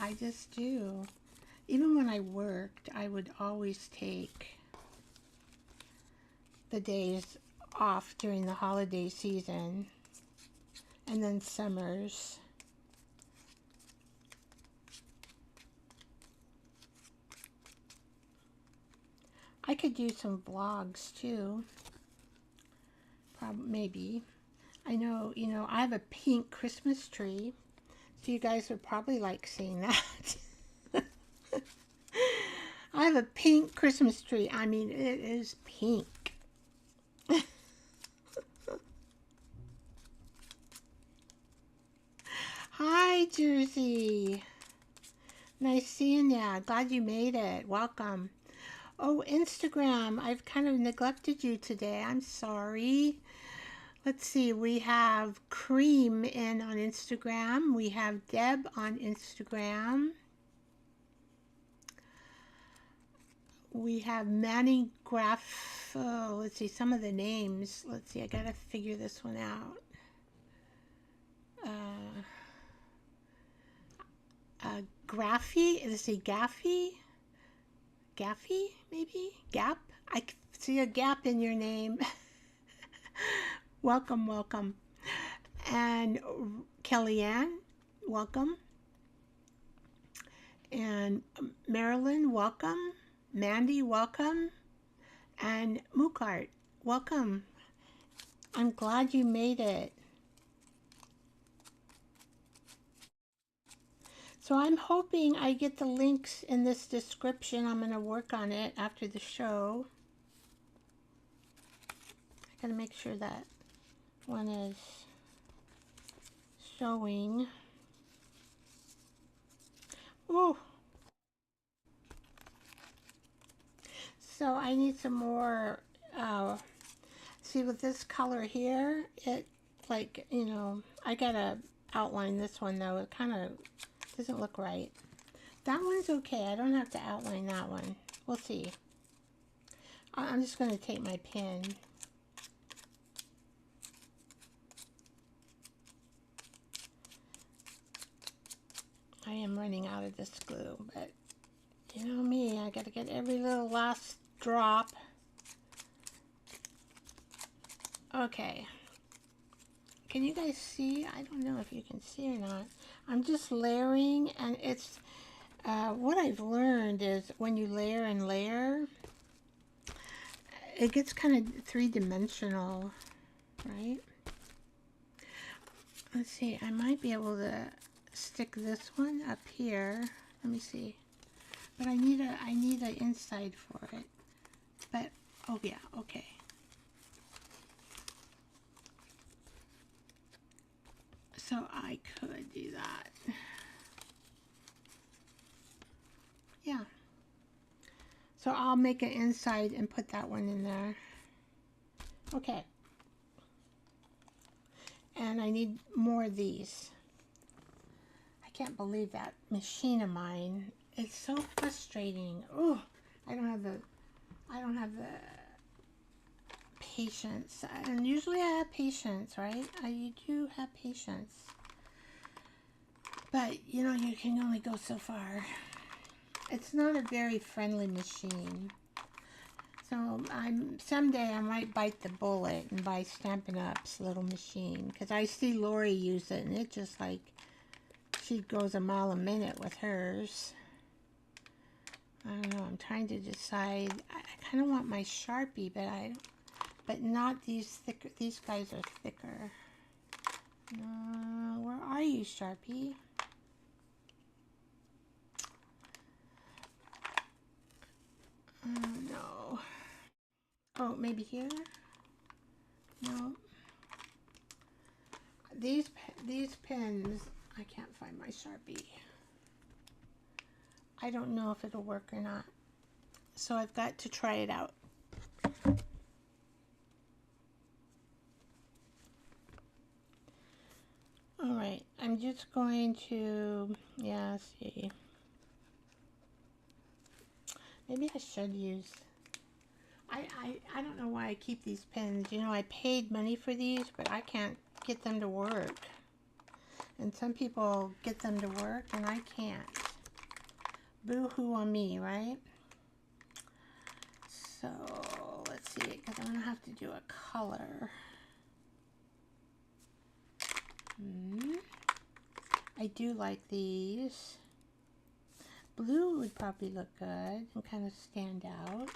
A: I just do. Even when I worked, I would always take the days off during the holiday season and then summers. I could do some vlogs too. Probably, maybe. I know, you know, I have a pink Christmas tree, so you guys would probably like seeing that. I have a pink Christmas tree. I mean, it is pink. Hi, Jersey. Nice seeing ya. Glad you made it. Welcome. Oh, Instagram. I've kind of neglected you today. I'm sorry. Let's see. We have Cream in on Instagram. We have Deb on Instagram. We have Manny Graff. Oh, let's see. Some of the names. Let's see. I got to figure this one out. Graffy. Let's see. Gaffy. Gaffy, maybe? Gap? I see a gap in your name. Welcome, welcome. And Kellyanne, welcome. And Marilyn, welcome. Mandy, welcome. And Mukart, welcome. I'm glad you made it. So I'm hoping I get the links in this description. I'm going to work on it after the show. I got to make sure that one is showing. Oh. So I need some more, see with this color here, it like, you know, I got a outline this one though. It kind of doesn't look right. That one's okay. I don't have to outline that one. We'll see. I'm just going to take my pen. I am running out of this glue, but you know me, I got to get every little last drop. Okay. Can you guys see? I don't know if you can see or not. I'm just layering, and it's what I've learned is when you layer and layer, it gets kind of three-dimensional, right? Let's see, I might be able to stick this one up here. Let me see. But I need an inside for it. But oh yeah, okay. So I could do that. Yeah. So I'll make an inside and put that one in there. Okay. And I need more of these. I can't believe that machine of mine. It's so frustrating. Oh, I don't have the patience. And usually I have patience, right? I do have patience. But, you know, you can only go so far. It's not a very friendly machine. So someday I might bite the bullet and buy Stampin' Up's little machine. Because I see Lori use it, and it just like, she goes a mile a minute with hers. I don't know, I'm trying to decide. I kind of want my Sharpie, but not these thicker. These guys are thicker. Where are you, Sharpie? No. Oh, maybe here? No. These pens, I can't find my Sharpie. I don't know if it'll work or not. So I've got to try it out. All right, I'm just going to, yeah, see. Maybe I should use, I don't know why I keep these pens. You know, I paid money for these, but I can't get them to work. And some people get them to work, and I can't. Boo-hoo on me, right? So, let's see, because I'm going to have to do a color. I do like these. Blue would probably look good and kind of stand out.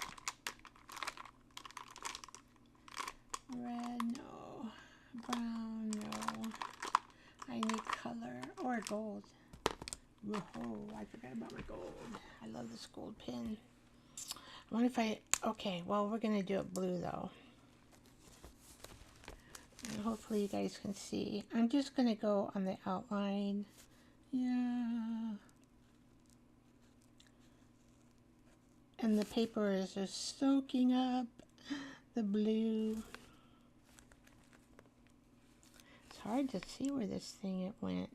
A: Red, no. Brown, no. I need color or gold. Whoa, I forgot about my gold. I love this gold pen. I wonder if okay, well, we're going to do it blue though. And hopefully you guys can see. I'm just going to go on the outline. Yeah. And the paper is just soaking up the blue. It's hard to see where this thing went.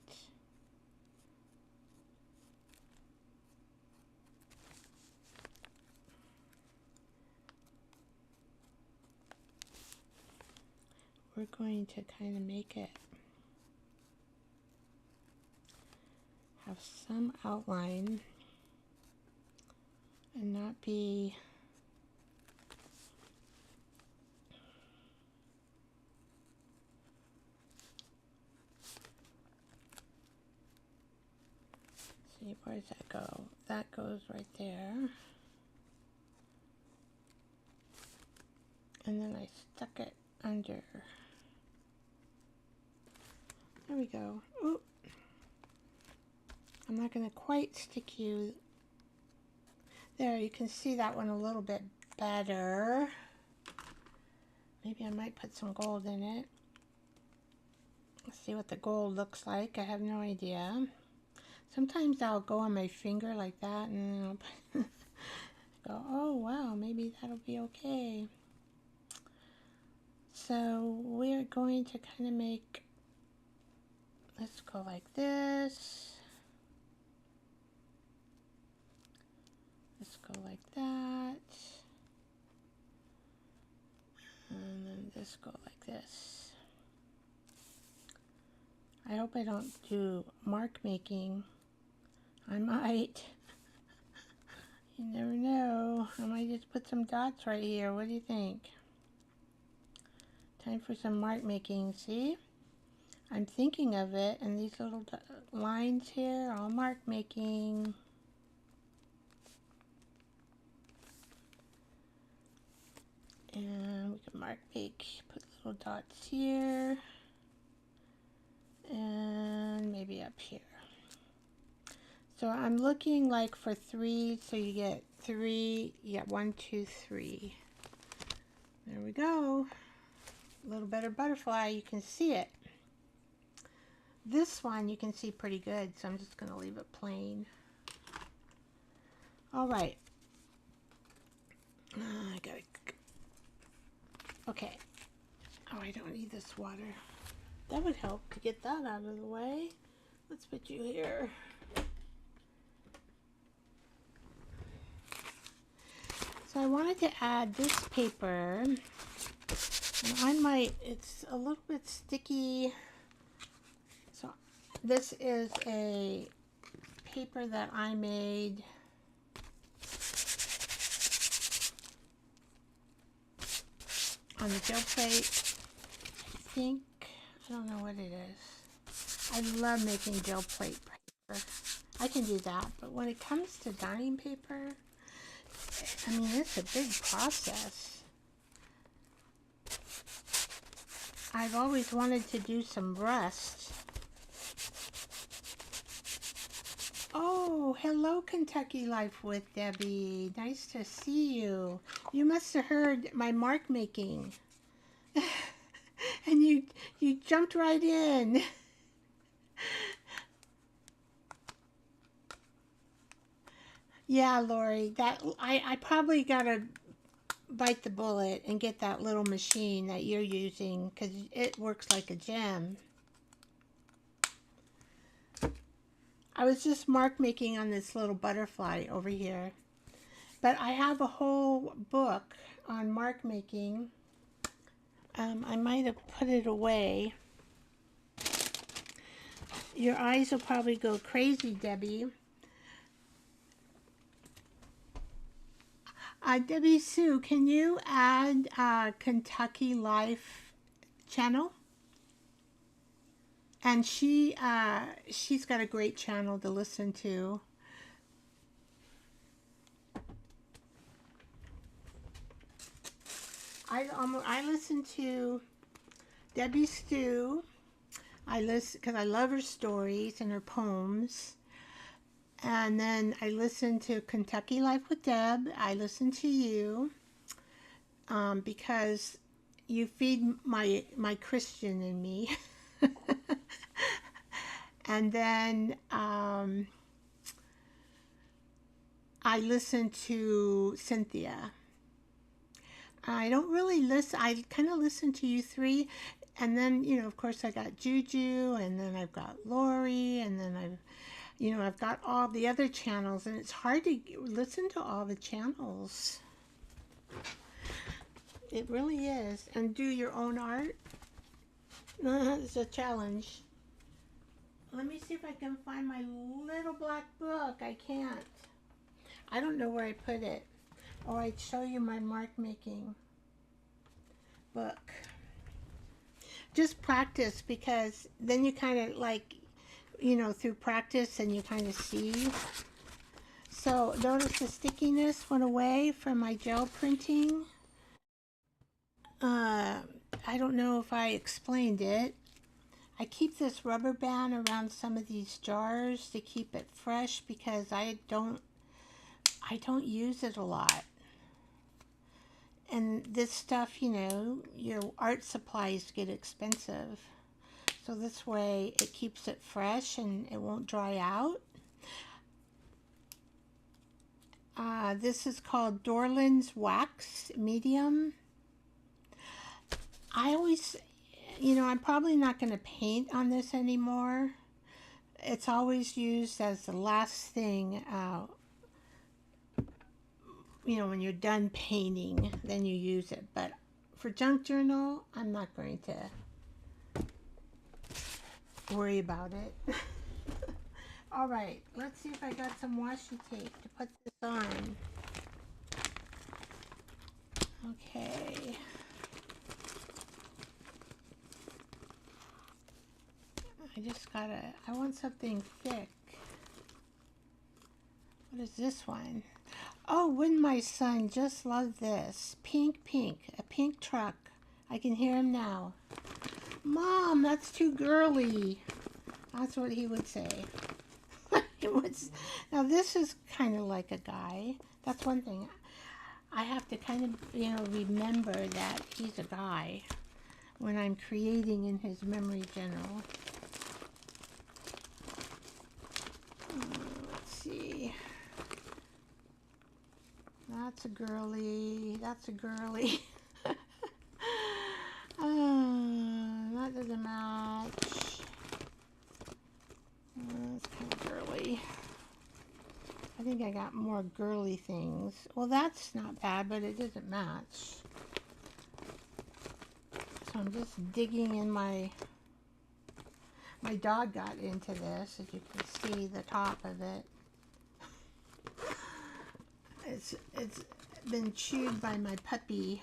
A: We're going to kind of make it have some outline and not be see, where does that go? That goes right there. And then I stuck it under. There we go. Ooh. I'm not going to quite stick you. There, you can see that one a little bit better. Maybe I might put some gold in it. Let's see what the gold looks like. I have no idea. Sometimes I'll go on my finger like that and I'll go, oh wow, maybe that'll be okay. So we're going to kind of make let's go like this. Let's go like that. And then this go like this. I hope I don't do mark making. I might. You never know. I might just put some dots right here. What do you think? Time for some mark making. See? I'm thinking of it, and these little lines here are all mark making. And we can mark make, put little dots here, and maybe up here. So I'm looking like for 3, so you get 3, you get 1, 2, 3. There we go. A little better butterfly, you can see it. This one you can see pretty good, so I'm just going to leave it plain. All right. I gotta. Okay. Oh, I don't need this water. That would help to get that out of the way. Let's put you here. So I wanted to add this paper. And I might, it's a little bit sticky. So this is a paper that I made. On the gel plate, I think. I don't know what it is. I love making gel plate paper. I can do that, but when it comes to dyeing paper, I mean, it's a big process. I've always wanted to do some rust. Oh, hello, Kentucky Life with Debbie. Nice to see you. You must have heard my mark making. And you jumped right in. Yeah, Lori, that I probably gotta bite the bullet and get that little machine that you're using, because it works like a gem. I was just mark making on this little butterfly over here, but I have a whole book on mark making. I might have put it away. Your eyes will probably go crazy, Debbie. Debbie Sue, can you add Kentucky Life channel? And she's got a great channel to listen to. I listen to Debbie Stew. I listen because I love her stories and her poems. And then I listen to Kentucky Life with Deb. I listen to you because you feed my Christian in me. And then I listen to Cynthia. I don't really listen. I kind of listen to you three. And then, you know, of course, I got Juju, and then I've got Lori, and then I've got all the other channels, and it's hard to listen to all the channels. It really is. And do your own art. It's a challenge. Let me see if I can find my little black book. I can't. I don't know where I put it. Oh, I'd show you my mark making book. Just practice, because then you kind of like, you know, through practice, and you kind of see. So notice the stickiness went away from my gel printing. I don't know if I explained it. I keep this rubber band around some of these jars to keep it fresh, because I don't use it a lot. And this stuff, you know, your art supplies get expensive. So this way it keeps it fresh and it won't dry out. This is called Dorland's Wax Medium. I always, you know, I'm probably not going to paint on this anymore. It's always used as the last thing, you know, when you're done painting, then you use it. But for junk journal, I'm not going to worry about it. All right, let's see if I got some washi tape to put this on. Okay. I want something thick. What is this one? Oh, wouldn't my son just love this? Pink, pink, a pink truck. I can hear him now. Mom, that's too girly. That's what he would say. Now this is kind of like a guy. That's one thing. I have to kind of, you know, remember that he's a guy when I'm creating in his memory journal. Let's see. That's a girly. That's a girly. That doesn't match. That's kind of girly. I think I got more girly things. Well, that's not bad, but it doesn't match. So I'm just digging in my dog got into this, as you can see the top of it. It's been chewed by my puppy.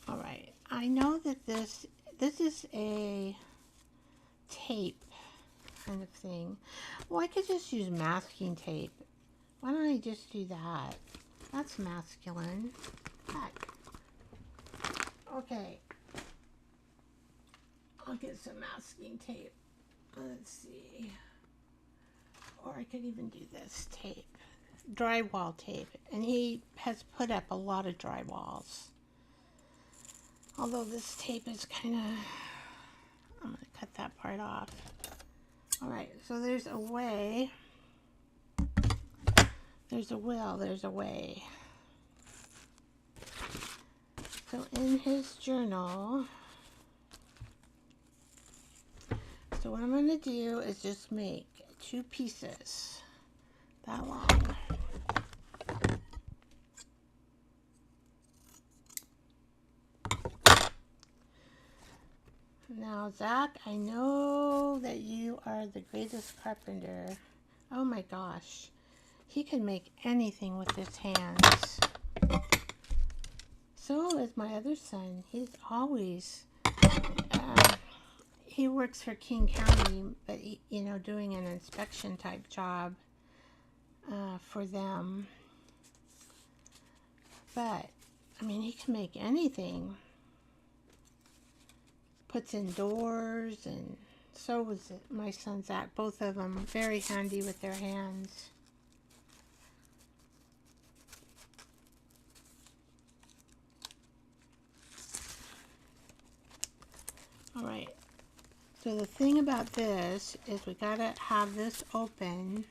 A: All right, I know that this is a tape kind of thing. Well, I could just use masking tape. Why don't I just do that? That's masculine. Heck. Okay. I'll get some masking tape. Let's see. Or I could even do this tape. Drywall tape. And he has put up a lot of drywalls. Although this tape is kind of... I'm going to cut that part off. Alright, so there's a way. There's a will, there's a way. So in his journal... So what I'm going to do is just make 2 pieces that long. Now, Zach, I know that you are the greatest carpenter. Oh my gosh. He can make anything with his hands. So is my other son. He's always... he works for King County, but he, you know, doing an inspection type job for them. But I mean, he can make anything. Puts in doors, and so was my son Zach. Both of them very handy with their hands. All right. So the thing about this is we gotta have this open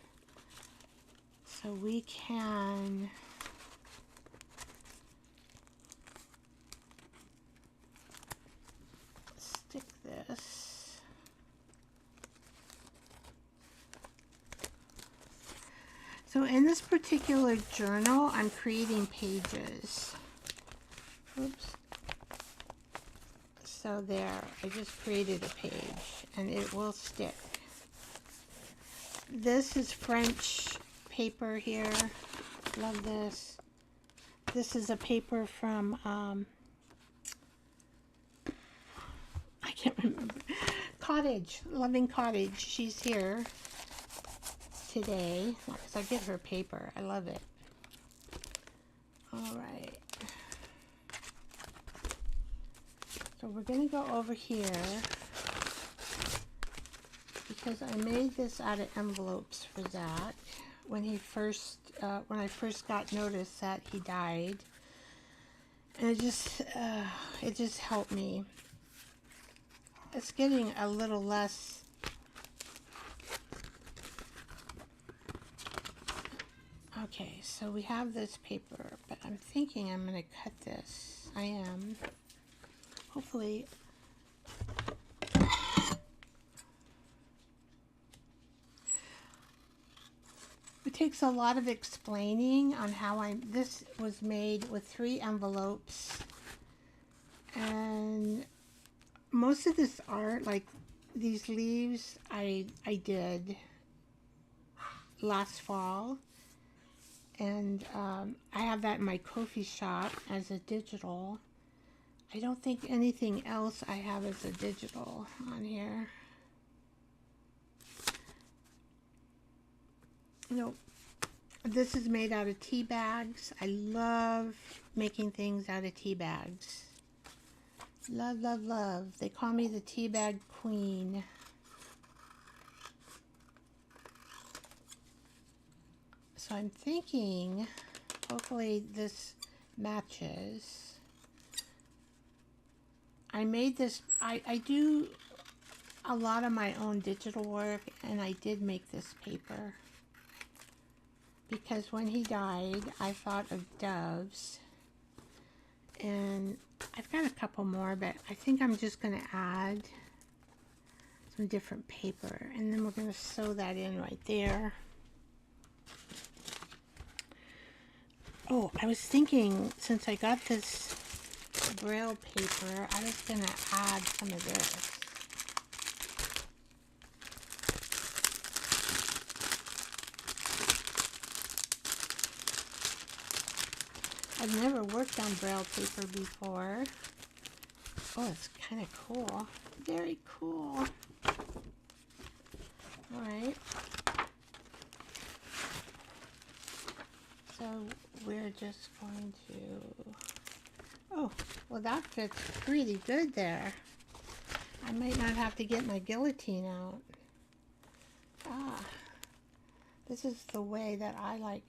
A: so we can stick this. So in this particular journal, I'm creating pages. Oops. So there, I just created a page, and it will stick. This is French paper here. Love this. This is a paper from, I can't remember. Cottage, Loving Cottage. She's here today, because I get her paper. I love it. All right. So we're going to go over here because I made this out of envelopes for Zach when he first, when I first got notice that he died, and it just helped me. It's getting a little less. Okay, so we have this paper, but I'm thinking I'm going to cut this. I am. Hopefully. It takes a lot of explaining on how this was made with 3 envelopes. And most of this art, like these leaves, I did last fall. And I have that in my Ko-fi shop as a digital. I don't think anything else I have as a digital on here. Nope. This is made out of tea bags. I love making things out of tea bags. Love, love, love. They call me the tea bag queen. So I'm thinking, hopefully this matches. I made this, I do a lot of my own digital work, and I did make this paper. Because when he died, I thought of doves. And I've got a couple more, but I think I'm just going to add some different paper. And then we're going to sew that in right there. Oh, I was thinking, since I got this Braille paper, I was going to add some of this. I've never worked on Braille paper before. Oh, it's kind of cool. Very cool. Alright. So we're just going to... Oh, well that fits pretty good there. I might not have to get my guillotine out. Ah. This is the way that I like...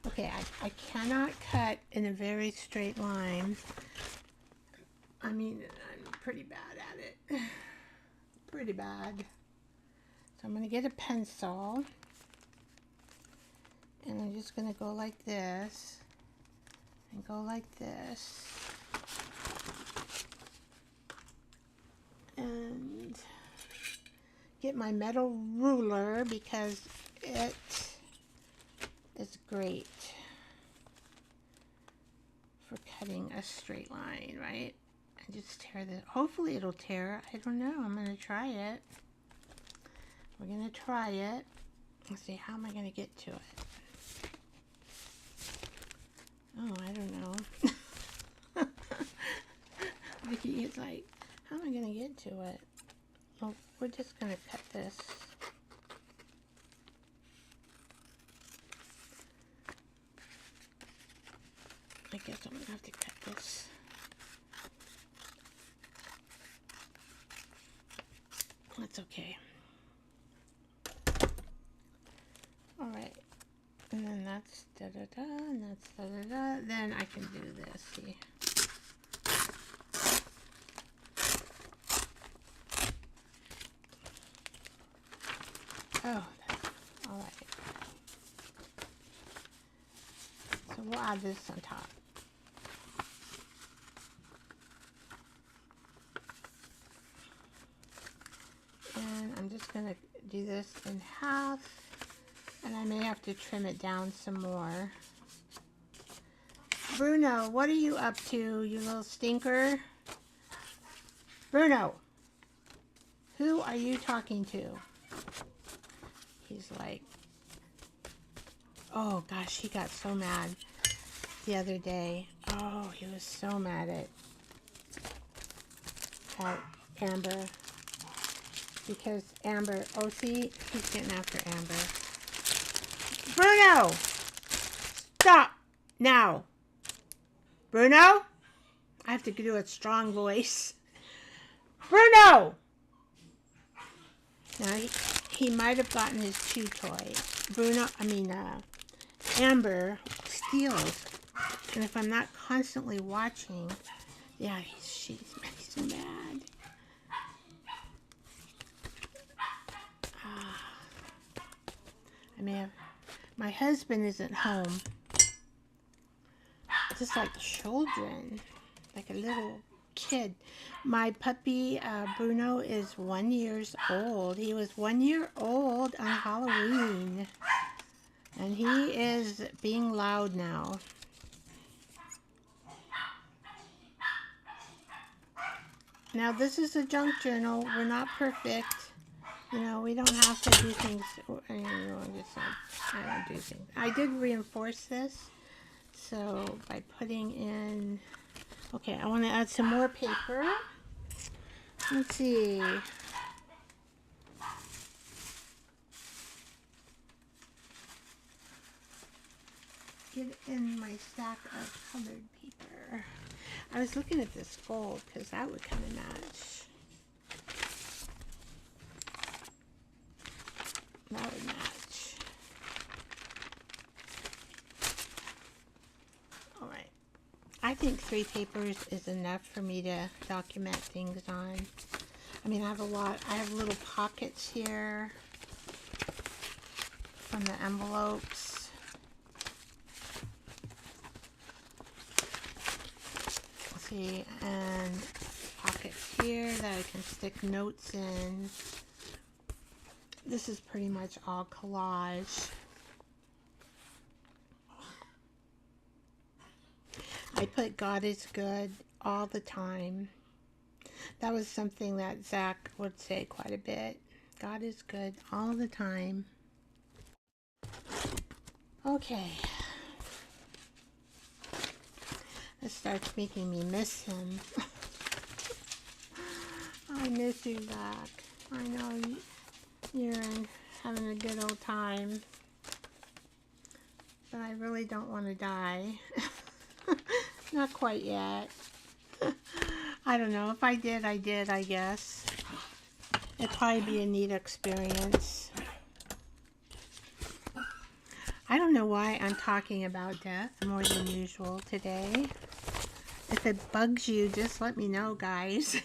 A: Okay, I cannot cut in a very straight line. I mean, I'm pretty bad at it. Pretty bad. So I'm going to get a pencil. And I'm just going to go like this. And go like this. And get my metal ruler because it is great for cutting a straight line, right? And just tear this. Hopefully it'll tear. I don't know. I'm going to try it. We're going to try it. Let's see. How am I going to get to it? Oh, I don't know. Vicky is like, how am I going to get to it? Well, we're just going to cut this. I guess I'm going to have to cut this. That's okay. Alright. And then that's da-da-da, and that's da-da-da. Then I can do this, see. Oh, alright. So we'll add this on top. And I'm just going to do this in half, and I may have to trim it down some more. Bruno, what are you up to, you little stinker? Bruno, who are you talking to? He's like, oh gosh, he got so mad the other day. Oh, he was so mad at Amber. Because Amber, oh see, he's getting after Amber. Bruno! Stop! Now! Bruno? I have to do a strong voice. Bruno! Now, he might have gotten his chew toy. Amber steals. And if I'm not constantly watching, yeah, she's mad. My husband isn't home. Just like children. like a little kid. My puppy, Bruno, is 1 year old. He was 1 year old on Halloween. And he is being loud now. Now, this is a junk journal. We're not perfect. You know, we don't have to do things. I don't do things. I did reinforce this. So, by putting in... Okay, I want to add some more paper. Let's see. Get in my stack of colored paper. I was looking at this gold because that would kind of match. That would match. Alright. I think 3 papers is enough for me to document things on. I mean, I have a lot. I have little pockets here from the envelopes. And pockets here that I can stick notes in. This is pretty much all collage. I put God is good all the time. That was something that Zach would say quite a bit. God is good all the time. Okay. It starts making me miss him. I miss you, Zach. I know you're having a good old time. But I really don't want to die. Not quite yet. I don't know. If I did, I did, I guess. It'd probably be a neat experience. I don't know why I'm talking about death more than usual today. If it bugs you, just let me know, guys.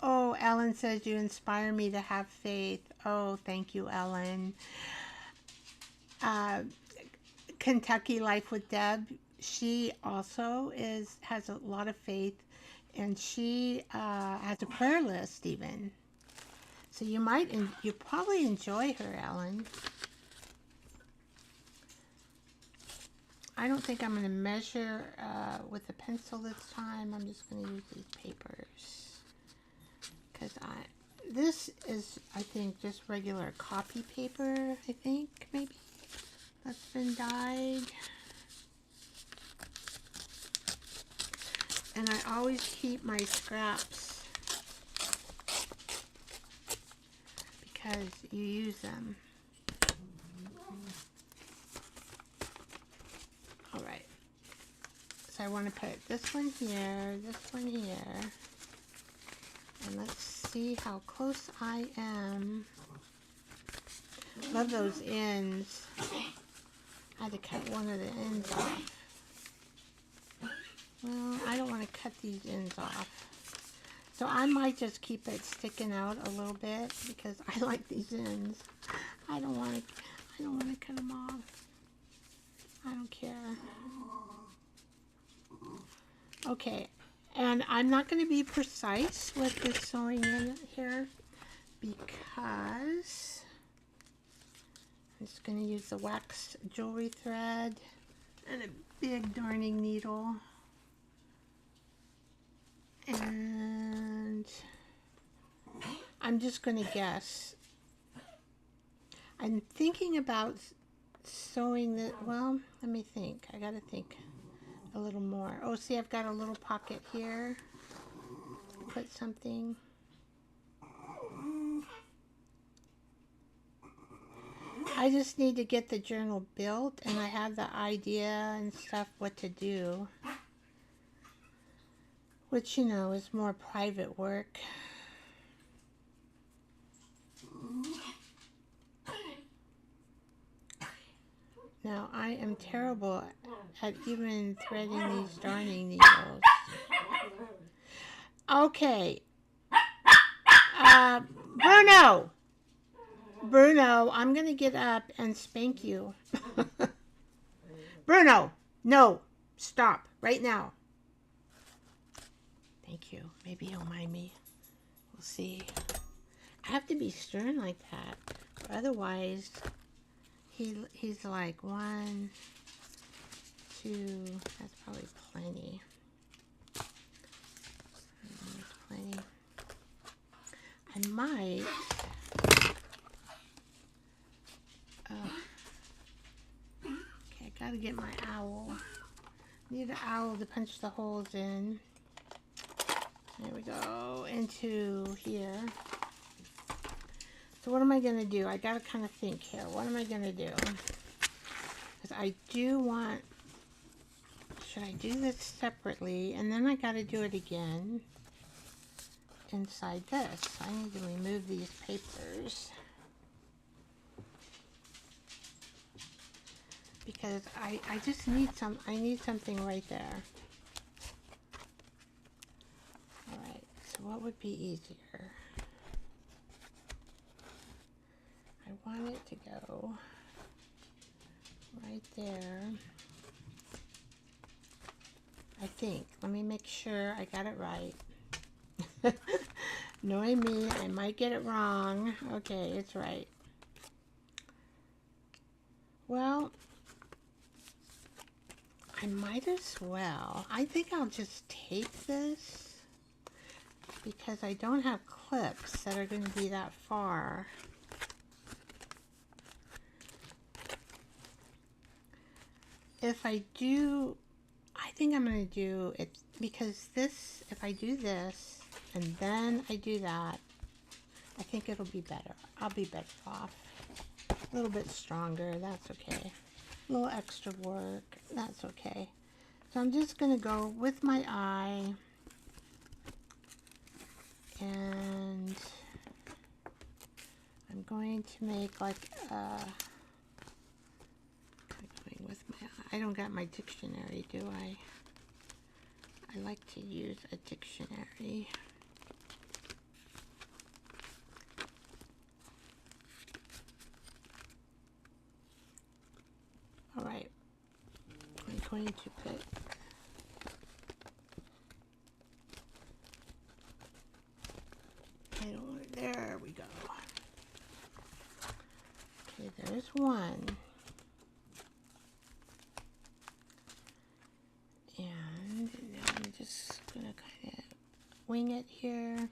A: Oh, Ellen says you inspire me to have faith. Oh, thank you, Ellen. Kentucky Life with Deb. She also has a lot of faith, and she has a prayer list even. So you probably enjoy her, Ellen. I don't think I'm going to measure with a pencil this time. I'm just going to use these papers. Because this is, I think, just regular copy paper, I think, maybe. That's been dyed. And I always keep my scraps because you use them. Alright. So I want to put this one here, and let's see how close I am. Love those ends. I had to cut one of the ends off. Well, I don't want to cut these ends off. So I might just keep it sticking out a little bit because I like these ends. I don't want to cut them off. I don't care. Okay, and I'm not going to be precise with this sewing in here because I'm just going to use the wax jewelry thread and a big darning needle. And I'm just going to guess. I'm thinking about sewing the, well, let me think. I got to think a little more. Oh, see, I've got a little pocket here. Put something. I just need to get the journal built, and I have the idea and stuff what to do. Which, you know, is more private work. Now, I am terrible at even threading these darning needles. Okay. Bruno! Bruno, I'm going to get up and spank you. Bruno, no. Stop right now. Thank you. Maybe he'll mind me. We'll see. I have to be stern like that. Otherwise, he's like 1, 2. That's probably plenty. Plenty. I might. Okay, I gotta get my owl. Need an owl to punch the holes in. There we go. Into here. So what am I going to do? I got to kind of think here. What am I going to do? Because I do want... Should I do this separately? And then I got to do it again inside this. I need to remove these papers. Because I just need I need something right there. Alright, so what would be easier? I want it to go right there. I think. Let me make sure I got it right. Knowing me, I might get it wrong. Okay, it's right. Well, I might as well. I think I'll just tape this because I don't have clips that are going to be that far. If I do, I think I'm going to do it because this, if I do this and then I do that, I think it'll be better. I'll be better off. A little bit stronger, that's okay. A little extra work, that's okay. So I'm just going to go with my eye and I'm going to make like a, going with my eye. I don't got my dictionary, do I? I like to use a dictionary. Alright, I'm going to put there we go. Okay, there's one. And now I'm just gonna kind of wing it here.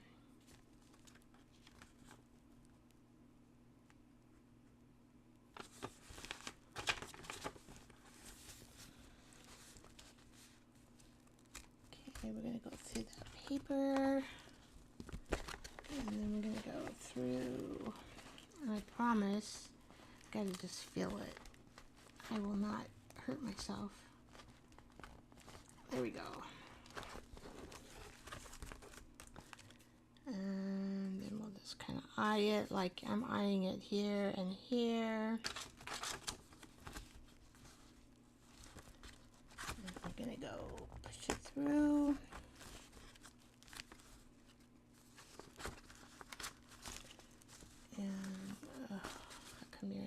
A: Okay, we're gonna go through that paper. And then we're going to go through, and I promise, got to just feel it. I will not hurt myself. There we go. And then we'll just kind of eye it like I'm eyeing it here and here. And I'm going to go push it through. And come here.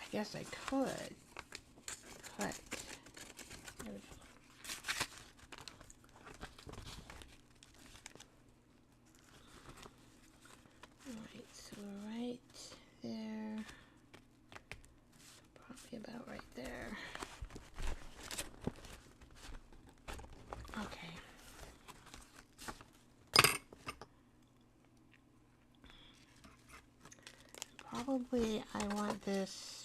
A: I guess I could cut. There we go. Alright, so right there. Probably about right there. Okay. Probably I want this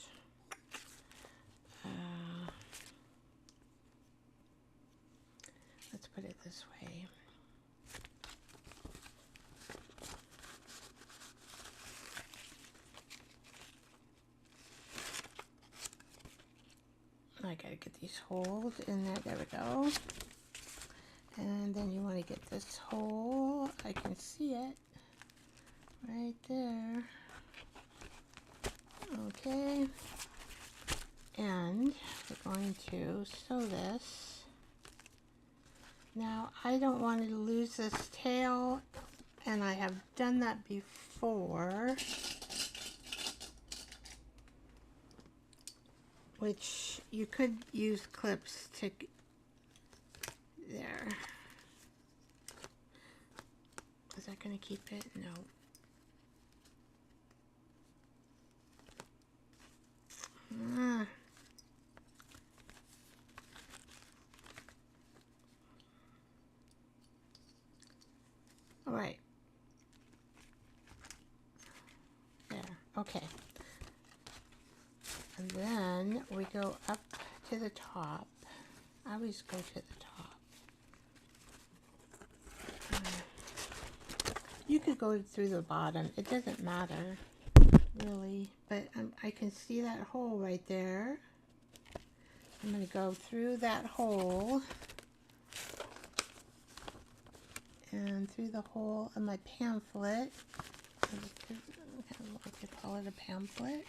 A: let's put it this way. I gotta get these holes in there. There we go. And then you want to get this hole. I can see it right there. Okay. And we're going to sew this. Now, I don't want to lose this tail, and I have done that before. which you could use clips to, there. Is that going to keep it? No. All right. There. Okay. And then we go up to the top. I always go to the top. You could go through the bottom. It doesn't matter, really. But I can see that hole right there. I'm going to go through that hole. And through the hole of my pamphlet. I like to call it a pamphlet.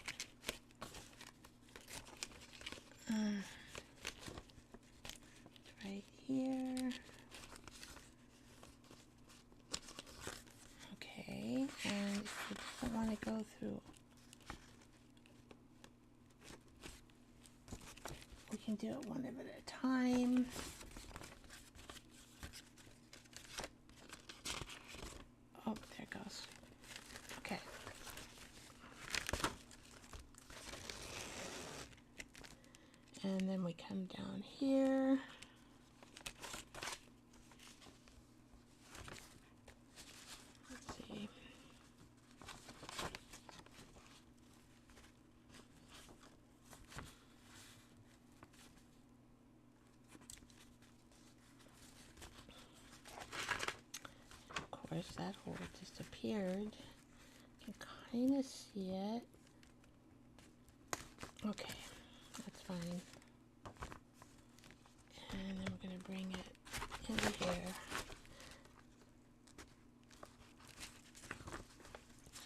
A: Right here. Okay, and if you don't want to go through, we can do it one at a time. Oh, there it goes. Okay. And then we come down here. Let's see. Of course, that hole disappeared. You can kind of see it. Okay, that's fine. And then we're going to bring it into here.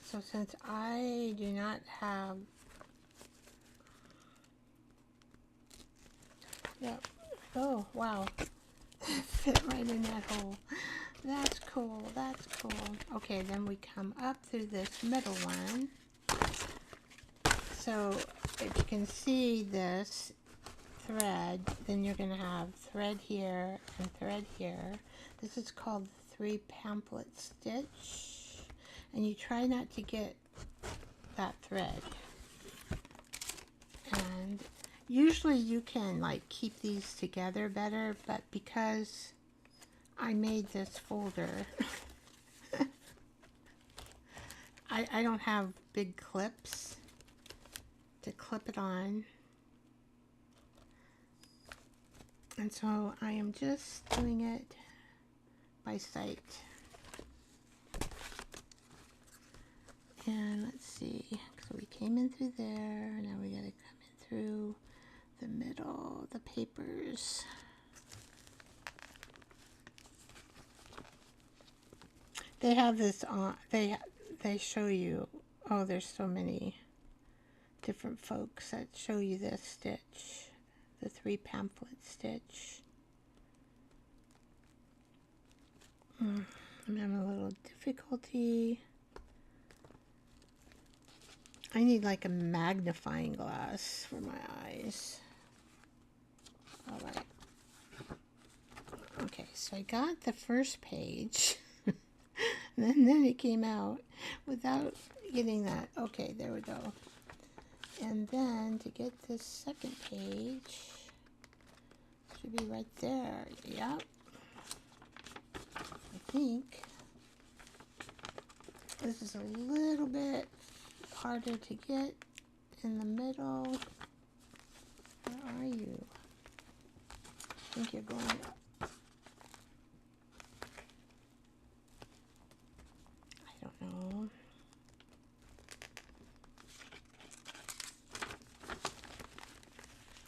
A: So since I do not have, yep, oh wow, fit right in that hole. That's cool, that's cool. Okay, then we come up through this middle one. So if you can see this thread, then you're going to have thread here and thread here. This is called the 3 pamphlet stitch. And you try not to get that thread. And usually you can like keep these together better, but because I made this folder, I don't have big clips to clip it on. And so I am just doing it by sight. And let's see, so we came in through there, now we gotta come in through the middle, the papers. They have this on, they show you, oh, there's so many different folks that show you this stitch, the 3 pamphlet stitch. I'm having a little difficulty. I need like a magnifying glass for my eyes. All right. Okay, so I got the first page. and then it came out without getting that. Okay, there we go. And then to get this second page, should be right there. Yep. I think this is a little bit harder to get in the middle. Where are you? I think you're going up. I don't know.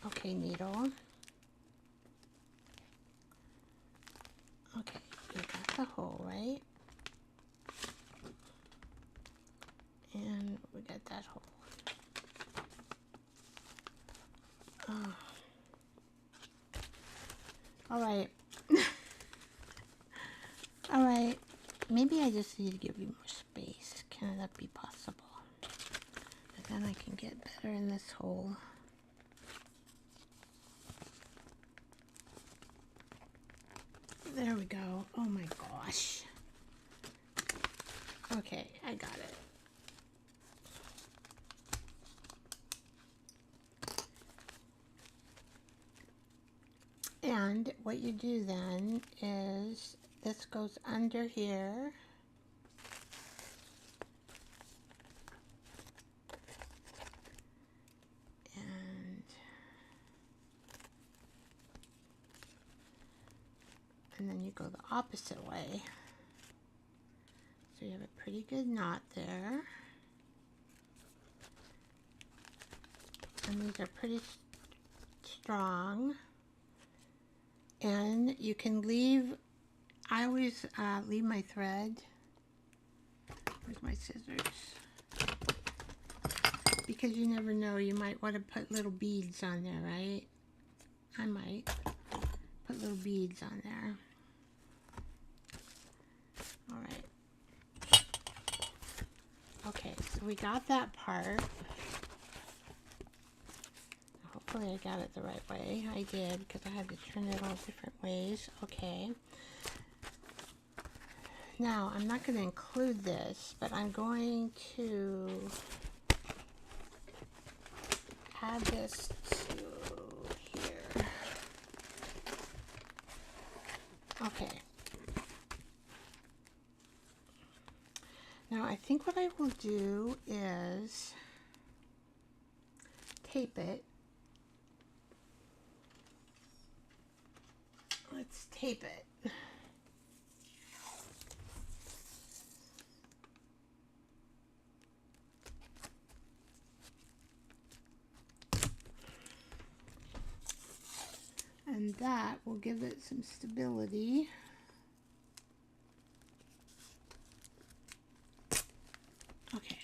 A: Okay, needle. Okay, you got the hole, right? And we got that hole. Oh. All right. All right. Maybe I just need to give you more space. Can that be possible? And then I can get better in this hole. There we go. Oh my gosh. Okay, I got it. And what you do then is this goes under here. And then you go the opposite way. So you have a pretty good knot there. And these are pretty strong. And you can leave, I always leave my thread. Where's my scissors? Because you never know, you might want to put little beads on there, right? I might put little beads on there. All right. Okay, so we got that part. Hopefully I got it the right way. I did, because I had to turn it all different ways. Okay. Now, I'm not going to include this, but I'm going to add this to here. Okay. Now, I think what I will do is tape it. Let's tape it. And that will give it some stability. Okay.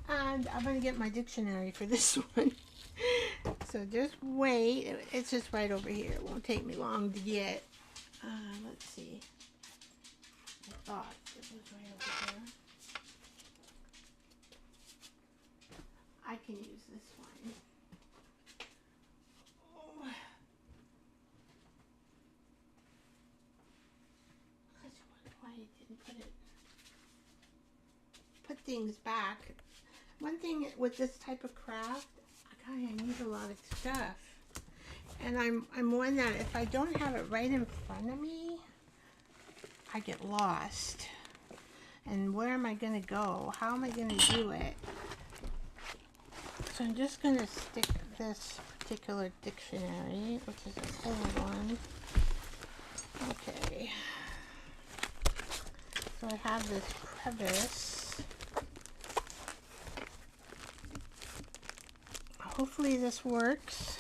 A: And I'm going to get my dictionary for this one. So just wait. It's just right over here. It won't take me long to get. Let's see. I thought it was right over here. I can use this one. Oh. Why I didn't put things back. One thing with this type of craft, I need a lot of stuff. And I'm one that if I don't have it right in front of me, I get lost. And where am I going to go? How am I going to do it? So I'm just going to stick this particular dictionary, which is a old one. Okay. So I have this crevice. Hopefully this works.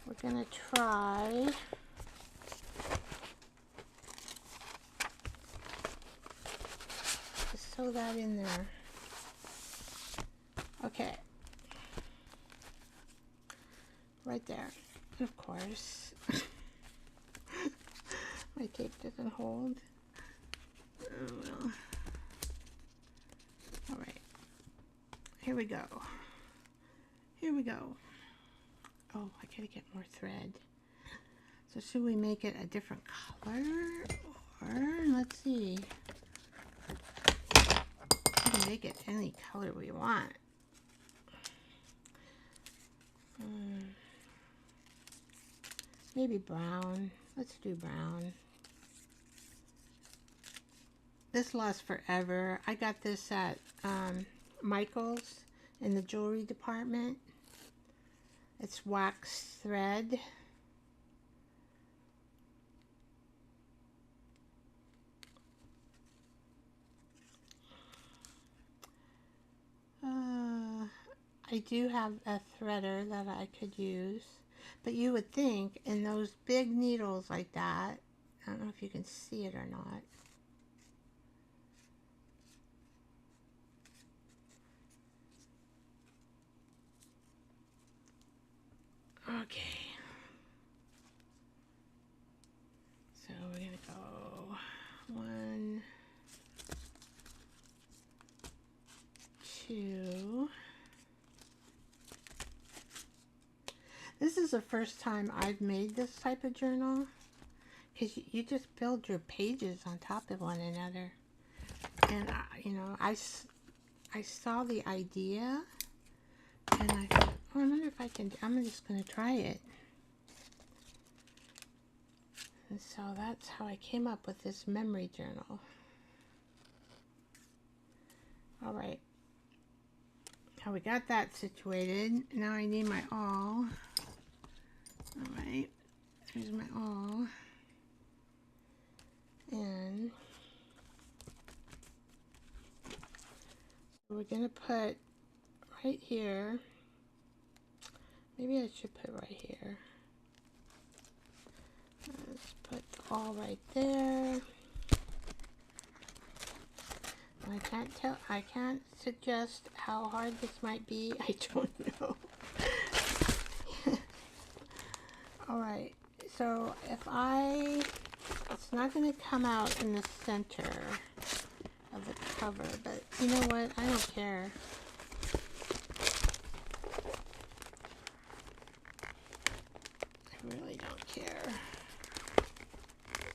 A: We're going to try. Just sew that in there. Okay. Right there. Of course. My tape doesn't hold. Oh well. Alright. Here we go. Here we go. Oh, I gotta get more thread. So should we make it a different color? Or, let's see. We can make it any color we want. Maybe brown. Let's do brown. This lasts forever. I got this at Michael's in the jewelry department. It's wax thread. I do have a threader that I could use, but you would think in those big needles like that, I don't know if you can see it or not. Okay. So we're going to go 1, 2. This is is the first time I've made this type of journal, because you just build your pages on top of one another. And you know, I saw the idea, and I thought, oh, I wonder if I can. I'm just going to try it. And so that's how I came up with this memory journal. All right. Now we got that situated. Now I need my awl. All right. Here's my awl. And we're going to put right here. Maybe I should put right here. Let's put the awl right there. I can't suggest how hard this might be. I don't know. Alright, so it's not going to come out in the center of the cover, but you know what? I don't care. I really don't care.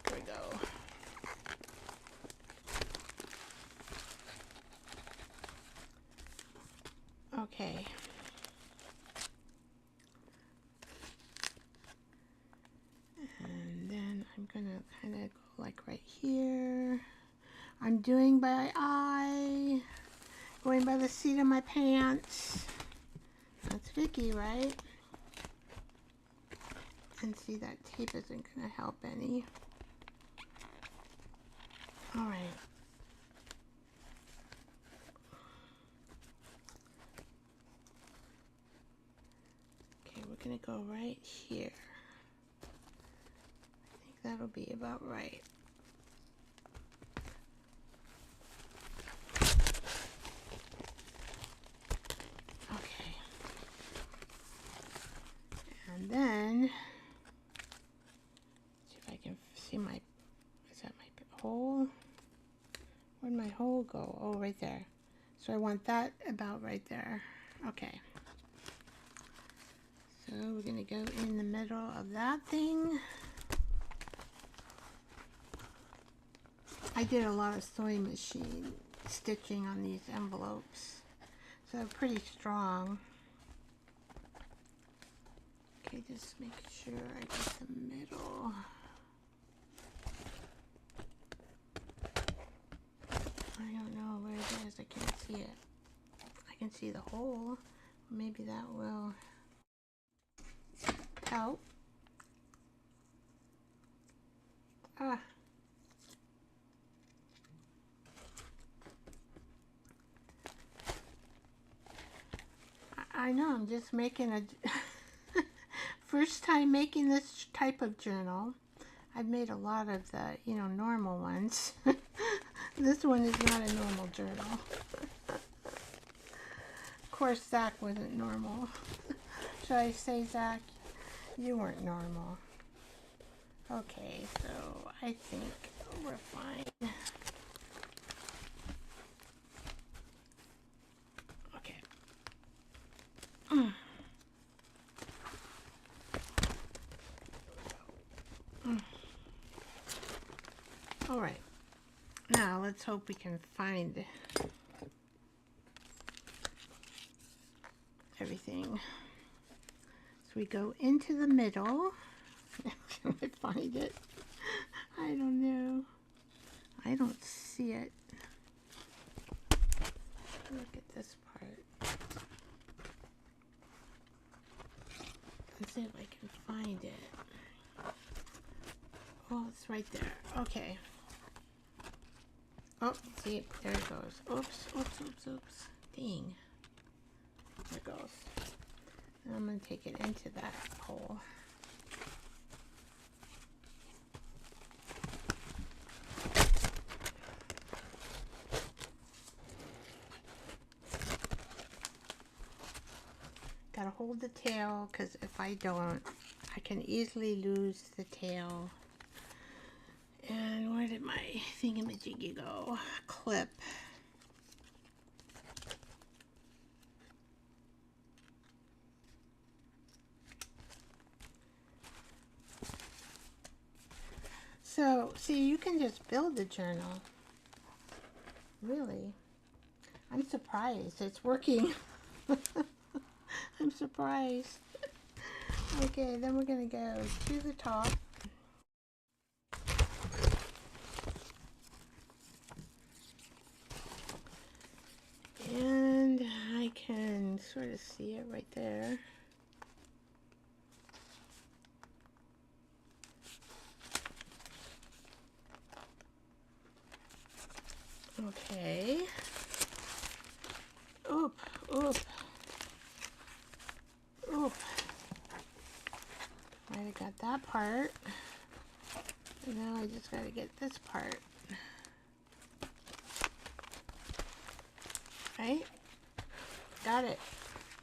A: There we go. Okay. And then I'm going to kind of go like right here. I'm doing by eye, going by the seat of my pants. That's Vicky, right? And see, that tape isn't going to help any. All right. Okay, we're going to go right here. I think that'll be about right. Okay. And then, see if I can see my, is that my hole? Where'd my hole go? Oh, right there. So I want that about right there. Okay. So we're going to go in the middle of that thing. I did a lot of sewing machine stitching on these envelopes, so they're pretty strong. Okay, just make sure I get the middle. I don't know where it is. I can't see it. I can see the hole. Maybe that will help. Ah. I know, I'm just making a first time making this type of journal. I've made a lot of the, you know, normal ones. This one is not a normal journal. Of course, Zach wasn't normal. Should I say, Zach, you weren't normal? Okay, so I think we're fine. Okay. All right. Now let's hope we can find everything. So we go into the middle. Can I find it? I don't know. I don't see it. Look at this part. Let's see if I can find it. Oh, it's right there. Okay. Oh, see, there it goes. Oops, oops, oops, oops. Dang. There it goes. And I'm going to take it into that hole. Gotta hold the tail, because if I don't, I can easily lose the tail. And where did my thingamajiggy go? Clip. So, see, you can just build a journal. Really. I'm surprised it's working. I'm surprised. Okay, then we're going to go to the top. And I can sort of see it right there. Okay. Oop, oop, oop. Might have got that part. And now I just got to get this part. Right? Got it.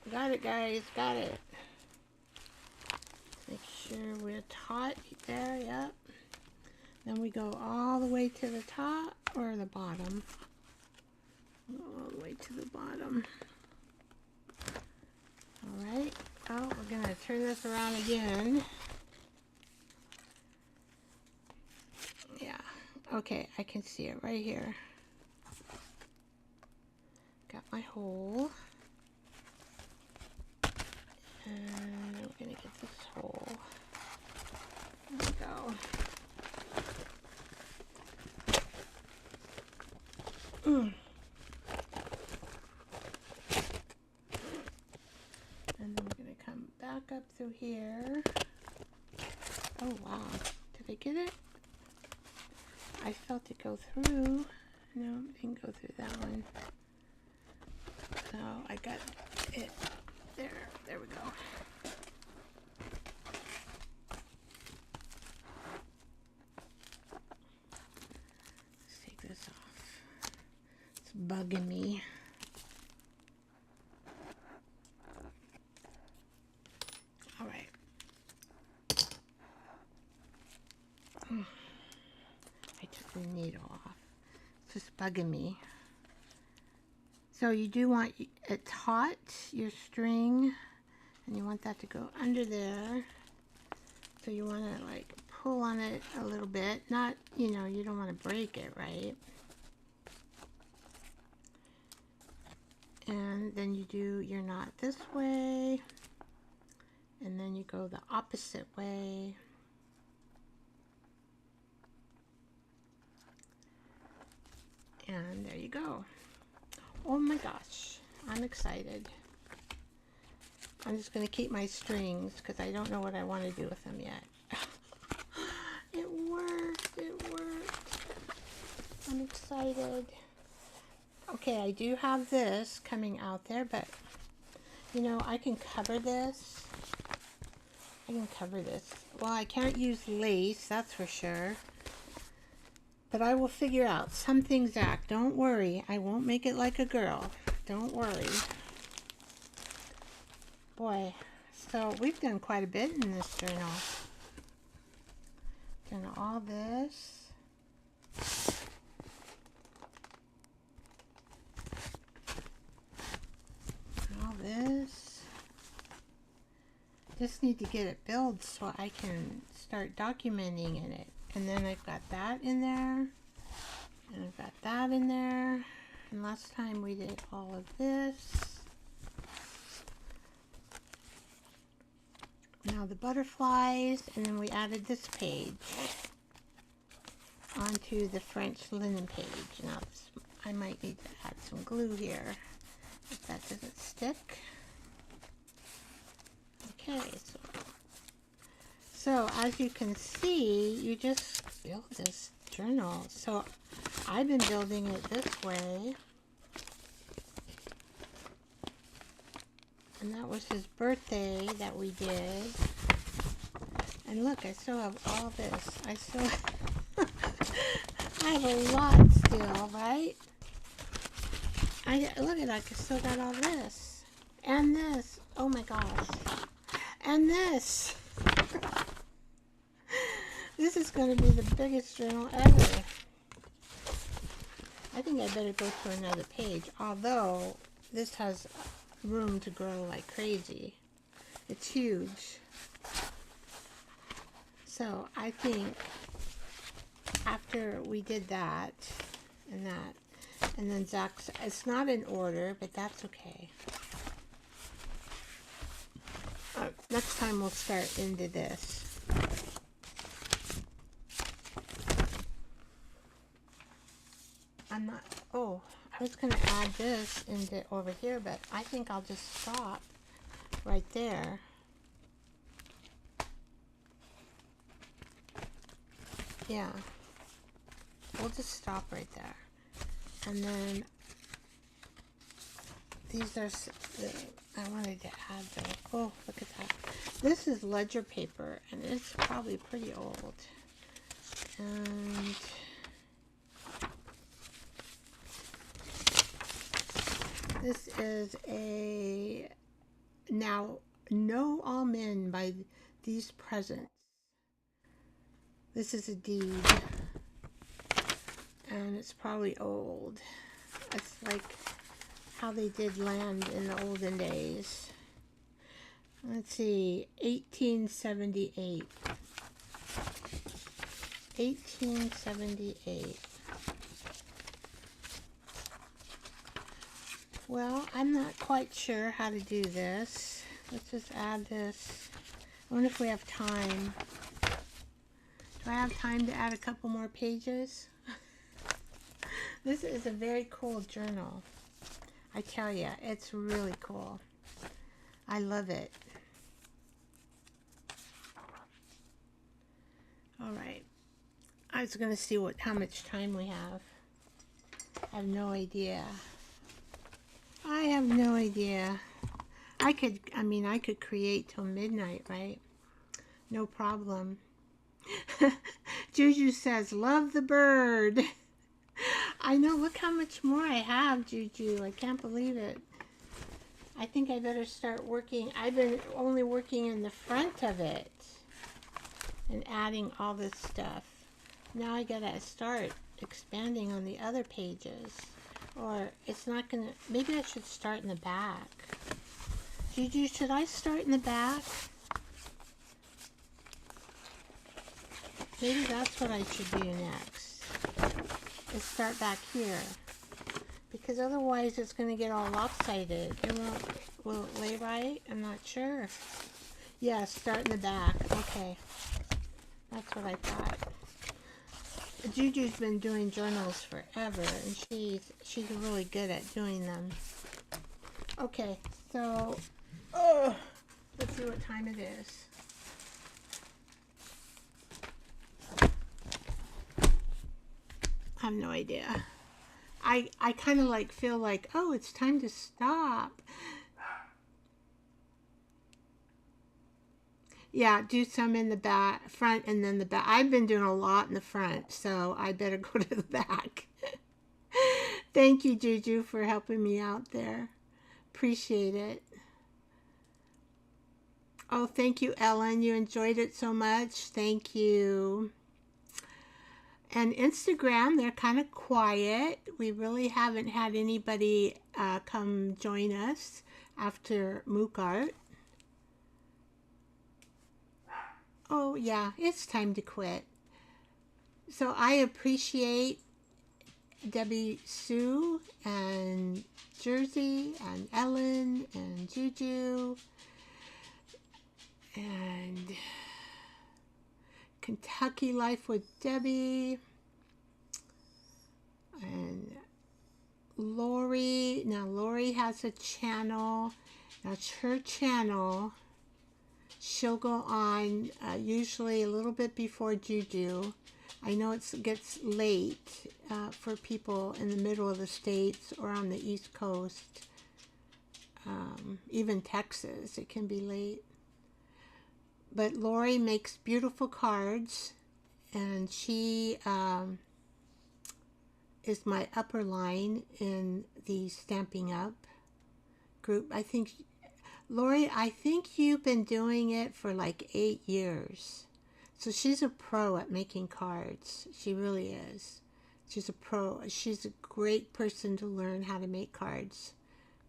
A: Got it, guys. Got it. Make sure we're taut there. Yep. Then we go all the way to the top or the bottom. All the way to the bottom. Alright. Oh, we're going to turn this around again. Yeah. Okay, I can see it right here. Got my hole. And we're going to get this hole. There we go. And then we're going to come back up through here. Oh wow, did I get it? I felt it go through. No, it didn't go through that one. So I got it there. There we go. Let's take this off. It's bugging me. All right. I took the needle off. It's just bugging me. So you do want it taut, your string, and you want that to go under there. So you want to like pull on it a little bit. Not, you know, you don't want to break it, right? And then you do your knot this way, and then you go the opposite way. And there you go. Oh my gosh, I'm excited. I'm just going to keep my strings because I don't know what I want to do with them yet. It worked, it worked. I'm excited. Okay, I do have this coming out there, but you know, I can cover this. I can cover this. Well, I can't use lace, that's for sure. But I will figure out something, Zach. Don't worry. I won't make it like a girl. Don't worry. Boy, so we've done quite a bit in this journal. Done all this. All this. Just need to get it built so I can start documenting in it. And then I've got that in there, and I've got that in there, and last time we did all of this. Now the butterflies, and then we added this page onto the French linen page. Now this, I might need to add some glue here if that doesn't stick. Okay, so as you can see, you just build this journal. So I've been building it this way. And that was his birthday that we did. And look, I still have all this. I still I have a lot still, right? Look at that, I still got all this. And this. Oh my gosh. And this. This is going to be the biggest journal ever. I think I better go to another page, although this has room to grow like crazy. It's huge. So I think after we did that and that, and then Zach's, it's not in order, but that's okay. Next time we'll start into this. I'm not, oh, I was going to add this into over here, but I think I'll just stop right there. Yeah, we'll just stop right there. And then these are, I wanted to add the, oh, look at that. This is ledger paper, and it's probably pretty old. And this is a, now, know all men by these presents. This is a deed, and it's probably old. It's like how they did land in the olden days. Let's see, 1878. 1878. Well, I'm not quite sure how to do this. Let's just add this. I wonder if we have time. Do I have time to add a couple more pages? This is a very cool journal. I tell you, it's really cool. I love it. All right. I was going to see how much time we have. I have no idea. I have no idea. I could create till midnight, right? No problem. Juju says, love the bird. I know, look how much more I have, Juju. I can't believe it. I think I better start working. I've been only working in the front of it and adding all this stuff. Now I gotta start expanding on the other pages. Or it's not gonna, maybe I should start in the back. Juju, should I start in the back? Maybe that's what I should do next. Is start back here. Because otherwise it's going to get all lopsided. It won't, will it lay right? I'm not sure. Yeah, start in the back. Okay. That's what I thought. Juju's been doing journals forever, and she's really good at doing them. Okay, so let's see what time it is. I have no idea. I kind of like feel like, oh, it's time to stop. Yeah, do some in the back, front, and then the back. I've been doing a lot in the front, so I better go to the back. Thank you, Juju, for helping me out there. Appreciate it. Oh, thank you, Ellen. You enjoyed it so much. Thank you. And Instagram, they're kind of quiet. We really haven't had anybody come join us after MOOC Art. Oh, yeah, it's time to quit. So I appreciate Debbie Sue and Jersey and Ellen and Juju and Kentucky Life with Debbie and Lori. Now Lori has a channel. Now it's her channel. She'll go on usually a little bit before Juju. I know it gets late for people in the middle of the states or on the East Coast. Even Texas, it can be late. But Lori makes beautiful cards, and she is my upper line in the Stampin' Up group. I think, Lori, I think you've been doing it for like 8 years. So she's a pro at making cards. She really is. She's a pro. She's a great person to learn how to make cards.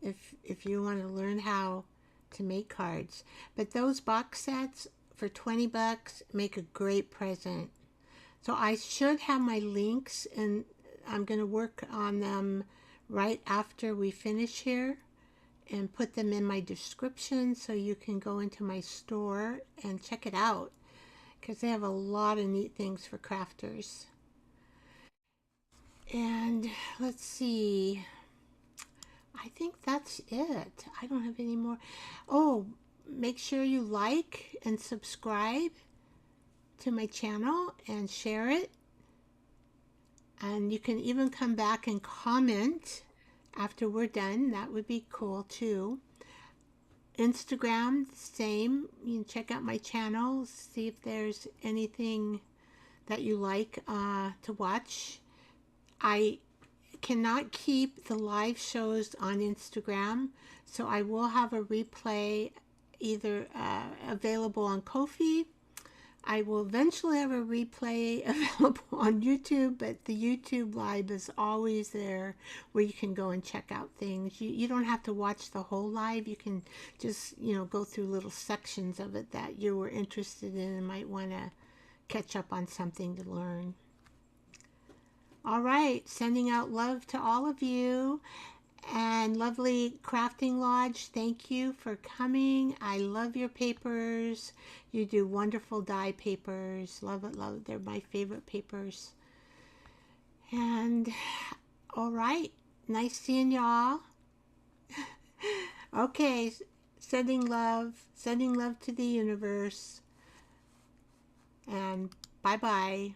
A: If you want to learn how to make cards. But those box sets for $20 make a great present. So I should have my links, and I'm going to work on them right after we finish here and put them in my description so you can go into my store and check it out, because they have a lot of neat things for crafters. And let's see, I think that's it. I don't have any more. Oh, make sure you like and subscribe to my channel and share it. And you can even come back and comment after we're done. That would be cool too. Instagram, same. You can check out my channel, see if there's anything that you like to watch. I cannot keep the live shows on Instagram, so I will have a replay either available on Ko-fi. I will eventually have a replay available on YouTube, but the YouTube live is always there where you can go and check out things. You don't have to watch the whole live. You can just, go through little sections of it that you were interested in and might want to catch up on something to learn. All right, sending out love to all of you. And lovely Crafting Lodge, thank you for coming. I love your papers. You do wonderful dye papers. Love it, love it. They're my favorite papers. And all right, nice seeing y'all. Okay, sending love to the universe. And bye-bye.